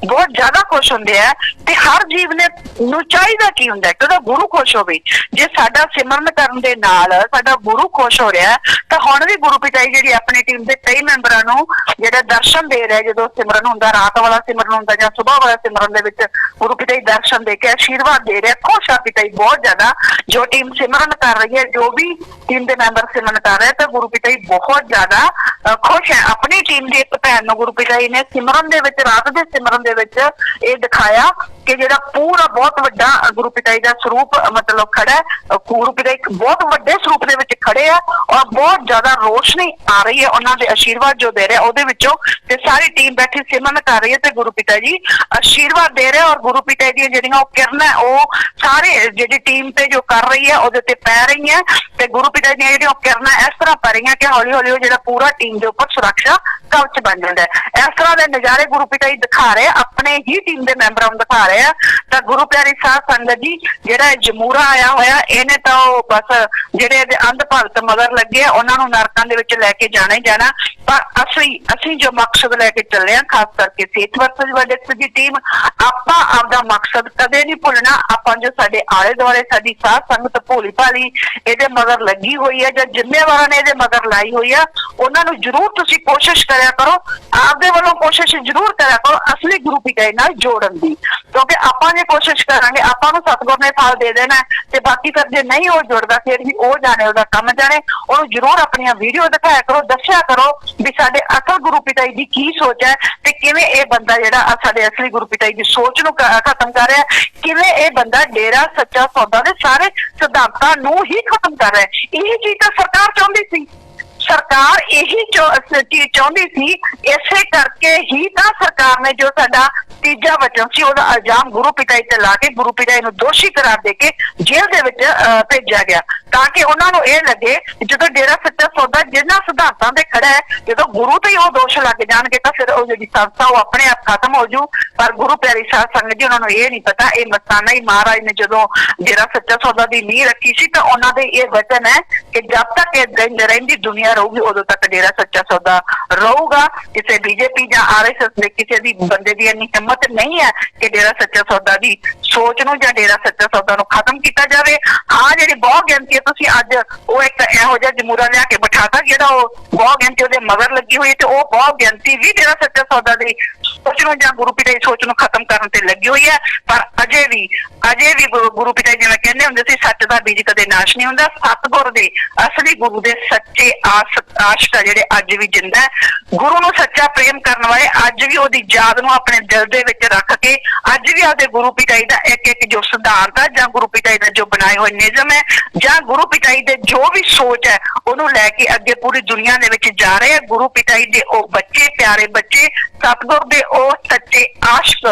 बहुत ज्यादा खुश होंगे है। ते हर जीव ने नूं चाहीदा की हुंदा है कि ओहदा गुरु खुश होवे। जे साडा सिमरन करन दे नाल साडा गुरु खुश हो रहा है तो हुण भी गुरु पिता जी जिहड़ी अपनी टीम दे कई मैंबरां नूं जिहड़ा दर्शन दे रहे, जदों सिमरन हुंदा, रात वाला सिमरन हुंदा जां सुबह वाला सिमरन दे विच गुरु पिता जी दर्शन दे के आशीर्वाद दे रहे। खुश आ पिता जी बहुत ज्यादा, जो टीम सिमरन कर रही है, जो भी टीम के मैंबर सिमरन कर रहे हैं, तो गुरु पिता जी बहुत ज्यादा खुश है। अपनी टीम की एक भैन नूं गुरु पिता जी ने सिमरन दे विच, रात दे सिमरन दे विच ये दिखाया कि जिहड़ा पूरा बहुत वड्डा गुरु पिता जी का स्वरूप मतलब खड़ा है, गुरु पिता जी बहुत वड्डे स्वरूप दे विच खड़े है और बहुत ज्यादा रोशनी आ रही है उन्हां दे आशीर्वाद जो दे रहे ओहदे विचों, ते सारी टीम बैठी सिमरन कर रही है ते गुरु पिता जी आशीर्वाद दे रहे और गुरु पिता जी जिहड़ियां ओह किरणां ओह सारे जिहड़ी टीम ते जो कर रही है ओहदे ते पै रही है ते गुरु पिता जी जिहड़ियां किरणां इस तरह पै रही कि हौली हौली जिहड़ा पूरा टीम के उपर सुरक्षा कवच बन जाता है। इस तरह के नज़ारे गुरु पिता जी दिखा रहे अपने ही टीम के मैंबरों को दिखा रहे हैं। तो गुरु प्यारी साध संगत जी जिहड़ा जमूरा आया होया इहने तो बस जिहड़े अंध भगत मगर लगे उन्हां नूं नरकां दे विच लैके जाना ही जाना, पर असीं जो मकसद लैके चले हैं, खास करके फेथ वर्सेस वर्डिक्ट दी टीम, आपां आपदा मकसद कदे नहीं भुलना। आपां जो साडे आले दुआले साडी साध संगत भोली भाली इहदे मगर लगी हुई है जां जिम्मेवारां ने इहदे मगर लाई हुई है, उन्हां नूं जरूर तुसीं कोशिश करिया करो, आपदे वल्लों कोशिश जरूर करिया करो असली गुरु पिता जी नाल जोड़न दी, क्योंकि आपां जे कोशिश करांगे आपां नूं सतगुर ने फल दे देना ते बाकी फिर जे नहीं हो जुड़दा फिर भी ओ जाने ओहदा काम जाने। ओहनूं जरूर अपनी वीडियो दिखाया करो, दस्सिया करो भी साडे असल गुरु पिता जी दी की सोच है ते किवें ये बंदा जिहड़ा साडे असली गुरु पिता जी दी सोच नूं खत्म कर रहा है, किवें ये बंदा डेरा सच्चा सौदा दे सारे सिद्धांतां नूं ही खत्म कर रहा है। यही चीज तो सरकार चाहुंदी सी, सरकार यही चीज चाहती सी, इसे करके ही तो सरकार ने जो साडा तीजा वचन सी ओहदा इल्जाम गुरु पिता जी ते ला के गुरु पिता जी नूं दोषी करार दे के जेल दे विच भेजा गया, ताकि उन्हां नूं इह लगे जदों डेरा सच्चा सौदा जिन्हां सिद्धांतां ते खड़ा है, जदों गुरु ते ही ओह दोष लग जाणगे तां फिर ओह जिहड़ी संस्था ओह अपने आप खत्म हो जू। पर गुरु प्यारी साध संगत जी उन्हां नूं इह नहीं पता, इह मस्ताना ही महाराज ने जदों डेरा सच्चा सौदा दी नींह रखी सी तां उन्हां दे इह वचन है कि जब तक इह रहिंदी दुनिया रहूगी उदों तक डेरा सच्चा सौदा रहूगा। किसी बीजेपी या RSS ने किसी दी बंदे दी इन्नी हिम्मत नहीं है कि डेरा सच्चा सौदा दी सोच नूं या डेरा सच्चा सौदा नूं खत्म किया जाए। हाँ जिहड़ी बहुत गिनती है तुसीं अज वो एक इहो जिहा जमूरा लिया के बिठाता जिहड़ा वो बहुत गिनती उहदे मगर लगी हुई है, तो वो बहुत गिनती भी डेरा सच्चा सौदा दी सोच नूं या गुरु पिता दी सोच नूं खत्म करन ते लगी हुई है। पर अजे भी गुरु पिता जी जिवें कहंदे हुंदे सी सच दा बीज कदे नाश नहीं हुंदा। सतगुर दे असली गुरु दे सच्चे आशिक जिहड़े अज भी जिंदा है, गुरु नूं सच्चा प्रेम करन वाले अज भी ओहदी याद नूं अपने दिल दे विच रख के अज भी आपदे गुरु पिता जी दा एक एक जो सिद्धांत है जां गुरु पिता जी दा जो बनाए हुए नियम है जां गुरु पिता जी दे जो भी सोच है ओनू लैके अगे पूरी दुनिया दे विच जा रहे हैं। गुरु पिता जी दे ओ बच्चे प्यारे बच्चे सतगुर दे ओ सच्चे आशिक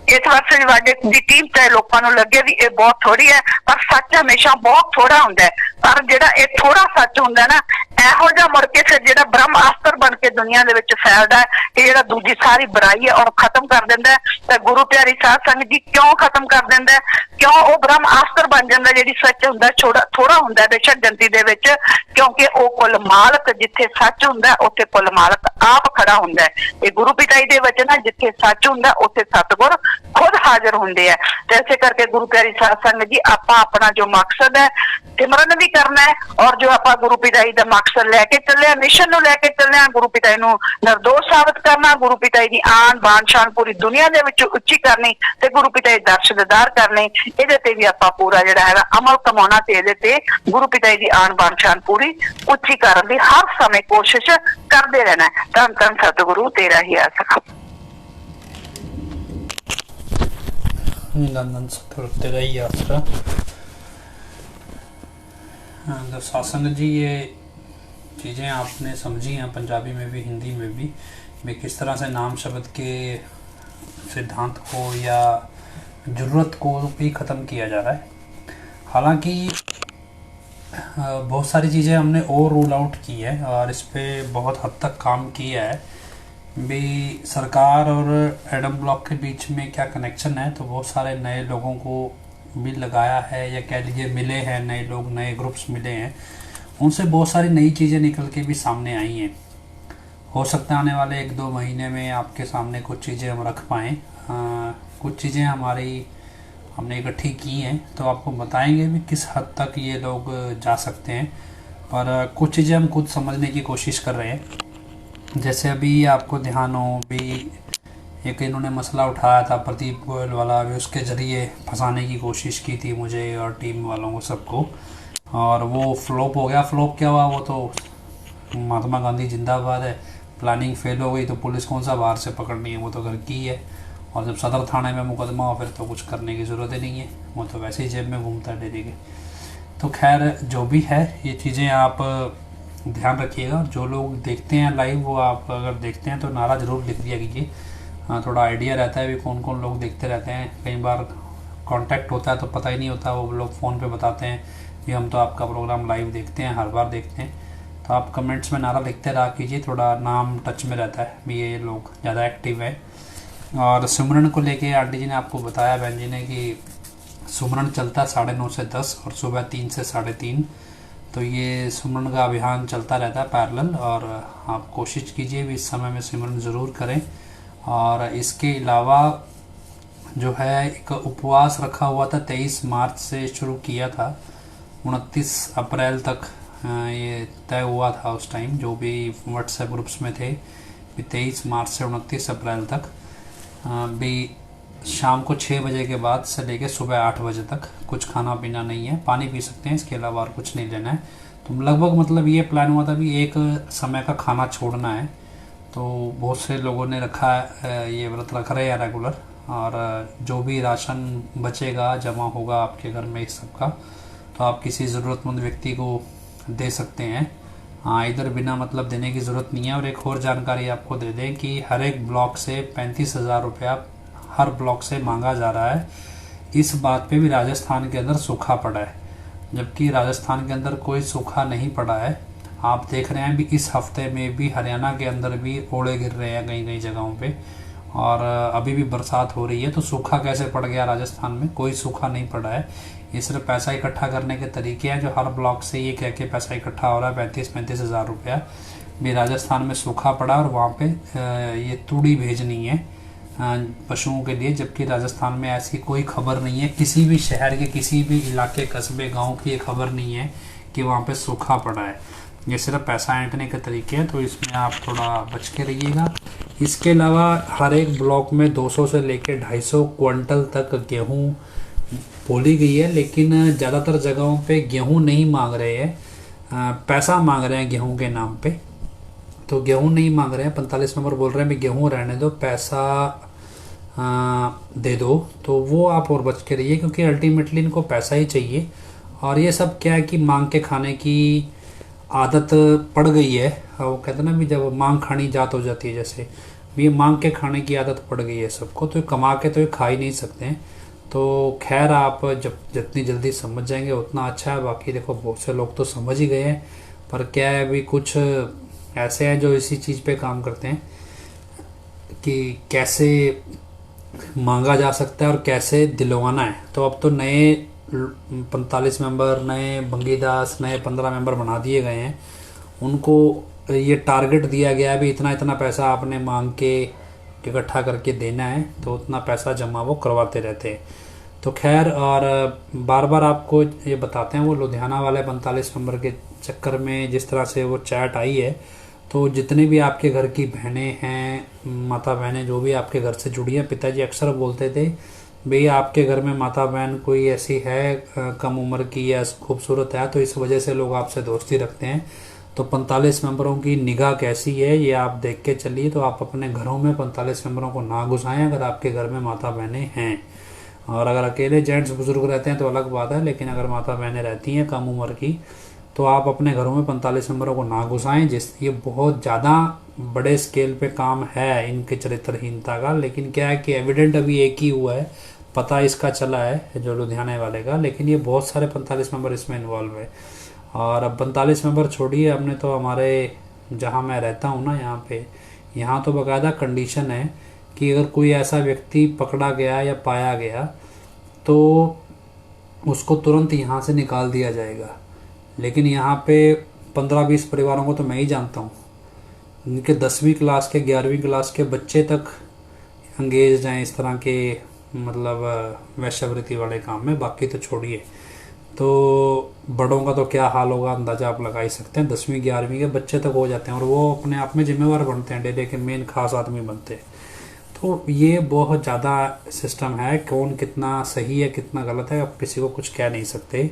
इस वर्ष दी टीम चाहे लोगों नूं लगे भी ये बहुत थोड़ी है, पर सच हमेशा बहुत थोड़ा हुंदा है। पर जिहड़ा ये थोड़ा सच हुंदा ना इहो जिहा मुड़ के फिर जिहड़ा ब्रह्मास्त्र बन के दुनिया दे विच फैलदा है कि जिहड़ा दूजी सारी बुराई है और खत्म कर दिंदा है। ते गुरु प्यारी साध संगत जी क्यों खत्म कर दिंदा है, क्यों वो ब्रह्मास्त्र बन जांदा जिहड़ी सच हुंदा थोड़ा हुंदा बेशक गिनती दे विच, क्योंकि वो कुल मालक जिथे सच हुंदा उत्थे कुल मालक आप खड़ा हुंदा है। ये गुरु पिता जी दे वचन है, जिथे सच हुंदा उत्थे सतगुर खुद हाजिर हुंदे है। ते इसे करके गुरु प्यारी साध संगत जी आपां अपना जो मकसद है सिमरन भी करना है और जो आपां गुरु पिता जी दा मकसद लैके चले मिशन नूं लैके चले गुरु पिता जी नूं निर्दोष साबित करना, गुरु पिता जी दी आन बान शान पूरी दुनिया दे विच उच्ची करनी ते गुरु पिता जी दर्श दीदार करने, इहदे ते भी आपां पूरा जिहड़ा है अमल कमाउणा ते इहदे ते गुरु पिता जी दी आन बान शान पूरी उच्ची करन दी हर समय कोशिश करदे रहना है। धन धन सतगुरु तेरा ही आसरा। धन सतगुरु तेरा ही आसरा। तो सत्संग जी ये चीज़ें आपने समझी हैं पंजाबी में भी हिंदी में भी किस तरह से नाम शब्द के सिद्धांत को या ज़रूरत को भी ख़त्म किया जा रहा है। हालांकि बहुत सारी चीज़ें हमने और रूल आउट की है और इस पर बहुत हद तक काम किया है भी। सरकार और एडम ब्लॉक के बीच में क्या कनेक्शन है, तो बहुत सारे नए लोगों को भी लगाया है, या कह लीजिए मिले हैं नए लोग, नए ग्रुप्स मिले हैं, उनसे बहुत सारी नई चीज़ें निकल के भी सामने आई हैं। हो सकता है आने वाले 1-2 महीने में आपके सामने कुछ चीज़ें हम रख पाएँ। कुछ चीज़ें हमने इकट्ठी की हैं, तो आपको बताएंगे भी किस हद तक ये लोग जा सकते हैं। और कुछ चीज़ें हम खुद समझने की कोशिश कर रहे हैं। जैसे अभी आपको ध्यान हो भी, एक इन्होंने मसला उठाया था प्रदीप गोयल वाला, अभी उसके ज़रिए फंसाने की कोशिश की थी मुझे और टीम वालों को, सबको, और वो फ्लॉप हो गया। फ्लॉप क्या हुआ, वो तो महात्मा गांधी जिंदाबाद है, प्लानिंग फेल हो गई तो पुलिस कौन सा बाहर से पकड़नी है, वो तो घर की है। और जब सदर थाने में मुकदमा हो फिर तो कुछ करने की ज़रूरत ही नहीं है, वो तो वैसे ही जेब में घूमता है डेली के। तो खैर जो भी है, ये चीज़ें आप ध्यान रखिएगा। जो लोग देखते हैं लाइव, वो आप अगर देखते हैं तो नारा ज़रूर लिख दिया कीजिए, थोड़ा आइडिया रहता है भी कौन कौन लोग देखते रहते हैं। कई बार कांटेक्ट होता है तो पता ही नहीं होता, वो लोग फ़ोन पे बताते हैं कि हम तो आपका प्रोग्राम लाइव देखते हैं, हर बार देखते हैं। तो आप कमेंट्स में नारा लिखते रहा कीजिए, थोड़ा नाम टच में रहता है भी ये लोग ज़्यादा एक्टिव है। और सिमरन को लेके आंटी जी ने आपको बताया, बहन जी ने, कि सिमरन चलता है 9:30 से 10 और सुबह 3 से 3:30। तो ये सिमरन का अभियान चलता रहता है पैरेलल, और आप कोशिश कीजिए भी इस समय में सिमरन ज़रूर करें। और इसके अलावा जो है एक उपवास रखा हुआ था, 23 मार्च से शुरू किया था, 29 अप्रैल तक ये तय हुआ था उस टाइम, जो भी व्हाट्सएप ग्रुप्स में थे, 23 मार्च से 29 अप्रैल तक भी शाम को 6 बजे के बाद से लेकर सुबह 8 बजे तक कुछ खाना पीना नहीं है, पानी पी सकते हैं, इसके अलावा और कुछ नहीं लेना है। तो लगभग मतलब ये प्लान हुआ था भी एक समय का खाना छोड़ना है। तो बहुत से लोगों ने रखा है, ये व्रत रख रहे हैं रेगुलर। और जो भी राशन बचेगा, जमा होगा आपके घर में इस सब का, तो आप किसी ज़रूरतमंद व्यक्ति को दे सकते हैं। हाँ, इधर बिना मतलब देने की ज़रूरत नहीं है। और एक और जानकारी आपको दे दें कि हर एक ब्लॉक से 35,000 रुपया हर ब्लॉक से मांगा जा रहा है। इस बात पे भी राजस्थान के अंदर सूखा पड़ा है, जबकि राजस्थान के अंदर कोई सूखा नहीं पड़ा है। आप देख रहे हैं भी इस हफ्ते में भी हरियाणा के अंदर भी ओले गिर रहे हैं कई कई जगहों पे, और अभी भी बरसात हो रही है। तो सूखा कैसे पड़ गया राजस्थान में? कोई सूखा नहीं पड़ा है। ये सिर्फ पैसा इकट्ठा करने के तरीके हैं, जो हर ब्लॉक से ये कह के पैसा इकट्ठा हो रहा है 35-35 हज़ार रुपया भी राजस्थान में सूखा पड़ा, और वहाँ पे ये तूड़ी भेजनी है पशुओं के लिए। जबकि राजस्थान में ऐसी कोई खबर नहीं है, किसी भी शहर के, किसी भी इलाके, कस्बे, गांव की ये खबर नहीं है कि वहाँ पे सूखा पड़ा है। ये सिर्फ पैसा ऐंठने के तरीके हैं, तो इसमें आप थोड़ा बच के रहिएगा। इसके अलावा हर एक ब्लॉक में 200 से लेकर 250 क्विंटल तक गेहूँ बोली गई है, लेकिन ज़्यादातर जगहों पे गेहूँ नहीं मांग रहे हैं, पैसा मांग रहे हैं गेहूँ के नाम पे। तो गेहूँ नहीं मांग रहे हैं, 45 नंबर बोल रहे हैं भी गेहूँ रहने दो, पैसा दे दो। तो वो आप और बच के रहिए, क्योंकि अल्टीमेटली इनको पैसा ही चाहिए। और ये सब क्या है कि मांग के खाने की आदत पड़ गई है। वो कहते हैं ना भी जब मांग खानी जात हो जाती है, जैसे ये मांग के खाने की आदत पड़ गई है सबको, तो कमा के तो ये खा ही नहीं सकते हैं। तो खैर आप जब जितनी जल्दी समझ जाएंगे उतना अच्छा है। बाकी देखो बहुत से लोग तो समझ ही गए हैं, पर क्या है अभी कुछ ऐसे हैं जो इसी चीज़ पे काम करते हैं कि कैसे मांगा जा सकता है और कैसे दिलवाना है। तो अब तो नए 45 मेंबर, नए बंगीदास, नए 15 मेंबर बना दिए गए हैं। उनको ये टारगेट दिया गया है भी इतना इतना पैसा आपने मांग के इकट्ठा करके देना है, तो उतना पैसा जमा वो करवाते रहते हैं। तो खैर, और बार बार आपको ये बताते हैं, वो लुधियाना वाले 45 नंबर के चक्कर में जिस तरह से वो चैट आई है, तो जितने भी आपके घर की बहनें हैं, माता बहनें जो भी आपके घर से जुड़ी हैं, पिताजी अक्सर बोलते थे भैया आपके घर में माता बहन कोई ऐसी है कम उम्र की या खूबसूरत है, तो इस वजह से लोग आपसे दोस्ती रखते हैं। तो 45 मेंबरों की निगाह कैसी है ये आप देख के चलिए। तो आप अपने घरों में 45 मेंबरों को ना घुसाएं अगर आपके घर में माता बहनें हैं। और अगर अकेले जेंट्स बुजुर्ग रहते हैं तो अलग बात है, लेकिन अगर माता बहनें रहती हैं कम उम्र की, तो आप अपने घरों में 45 मेंबरों को ना घुसाएं। ये बहुत ज़्यादा बड़े स्केल पे काम है इनके चरित्रहीनता का। लेकिन क्या है कि एविडेंट अभी एक ही हुआ है, पता इसका चला है जो लुधियाना वाले का, लेकिन ये बहुत सारे 45 मेंबर इसमें इन्वॉल्व है। और अब 45 मेंबर छोड़िए, हमने तो हमारे जहाँ मैं रहता हूँ ना यहाँ तो बाकायदा कंडीशन है कि अगर कोई ऐसा व्यक्ति पकड़ा गया या पाया गया तो उसको तुरंत यहाँ से निकाल दिया जाएगा। लेकिन यहाँ पे 15-20 परिवारों को तो मैं ही जानता हूँ, उनके 10वीं क्लास के 11वीं क्लास के बच्चे तक अंगेज हैं इस तरह के मतलब वैश्यावृत्ति वाले काम में। बाकी तो छोड़िए, तो बड़ों का तो क्या हाल होगा अंदाज़ा आप लगा ही सकते हैं। 10वीं 11वीं के बच्चे तक हो जाते हैं और वो अपने आप में जिम्मेवार बनते हैं, डेरे के मेन खास आदमी बनते हैं। तो ये बहुत ज़्यादा सिस्टम है, कौन कितना सही है कितना गलत है आप किसी को कुछ कह नहीं सकते।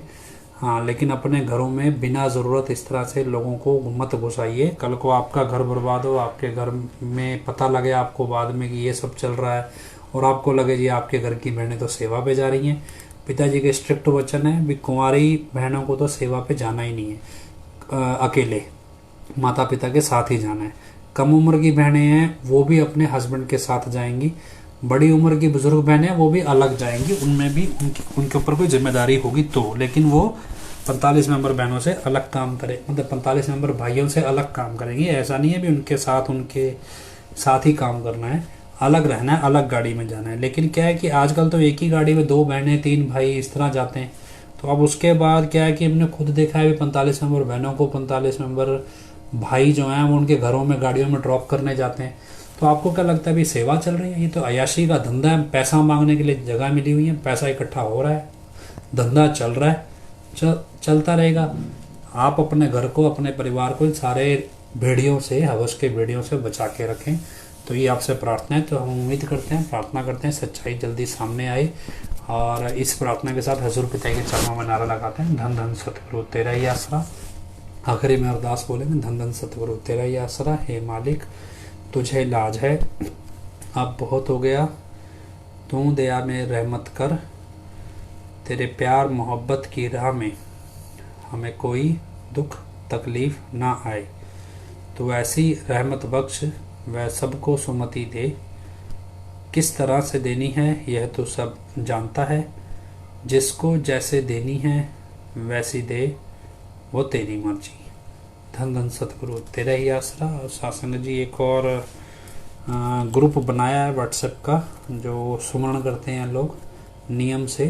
हाँ, लेकिन अपने घरों में बिना ज़रूरत इस तरह से लोगों को मत घुसाइए। कल को आपका घर बर्बाद हो, आपके घर में पता लगे आपको बाद में कि ये सब चल रहा है और आपको लगे जी आपके घर की बहनें तो सेवा पे जा रही हैं। पिताजी के स्ट्रिक्ट वचन है भी कुंवारी बहनों को तो सेवा पे जाना ही नहीं है, अकेले माता पिता के साथ ही जाना है। कम उम्र की बहनें हैं वो भी अपने हस्बैंड के साथ जाएंगी, बड़ी उम्र की बुजुर्ग बहनें हैं वो भी अलग जाएंगी, उनमें भी उनके ऊपर कोई जिम्मेदारी होगी तो। लेकिन वो 45 मेंबर बहनों से अलग काम करे, मतलब 45 मेंबर भाइयों से अलग काम करेंगी। ऐसा नहीं है भी उनके साथ ही काम करना है, अलग रहना है, अलग गाड़ी में जाना है। लेकिन क्या है कि आजकल तो एक ही गाड़ी में 2 बहनें 3 भाई इस तरह जाते हैं। तो अब उसके बाद क्या है कि हमने खुद देखा है 45 मेंबर बहनों को 45 मेंबर भाई जो हैं वो उनके घरों में गाड़ियों में ड्रॉप करने जाते हैं। तो आपको क्या लगता है भी सेवा चल रही है? ये तो अयाशी का धंधा है, पैसा मांगने के लिए जगह मिली हुई है, पैसा इकट्ठा हो रहा है, धंधा चल रहा है, चलता रहेगा। आप अपने घर को अपने परिवार को इन सारे भेड़ियों से, हवस के भेड़ियों से बचा के रखें। तो ये आपसे प्रार्थना है। तो हम उम्मीद करते हैं, प्रार्थना करते हैं सच्चाई जल्दी सामने आए। और इस प्रार्थना के साथ हजूर पिता के चरणों में नारा लगाते हैं, धन धन सतगुरु तेरा ही आसरा। आखिरी में अरदास बोलेंगे, धन धन सतगुरु तेरा ही आसरा, हे मालिक तुझे इलाज है, अब बहुत हो गया, तू दया में रहमत कर, तेरे प्यार मोहब्बत की राह में हमें कोई दुख तकलीफ ना आए। तो ऐसी रहमत बख्श वह सबको सुमति दे, किस तरह से देनी है यह तो सब जानता है, जिसको जैसे देनी है वैसी दे, वो तेरी मर्जी। धन धन सतगुरु तेरा ही आसरा। और सासंग जी एक और ग्रुप बनाया है व्हाट्सएप का जो सुमरण करते हैं लोग नियम से।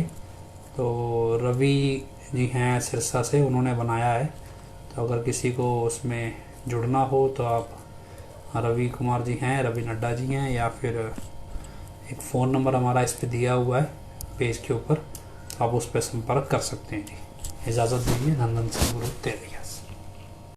तो रवि जी हैं सिरसा से, उन्होंने बनाया है। तो अगर किसी को उसमें जुड़ना हो तो आप रवि कुमार जी हैं, रवि नड्डा जी हैं, या फिर एक फ़ोन नंबर हमारा इस पे दिया हुआ है पेज के ऊपर, आप उस पर संपर्क कर सकते हैं जी। इजाज़त दीजिए। धन धन सतगुरु तेरा ही आसरा।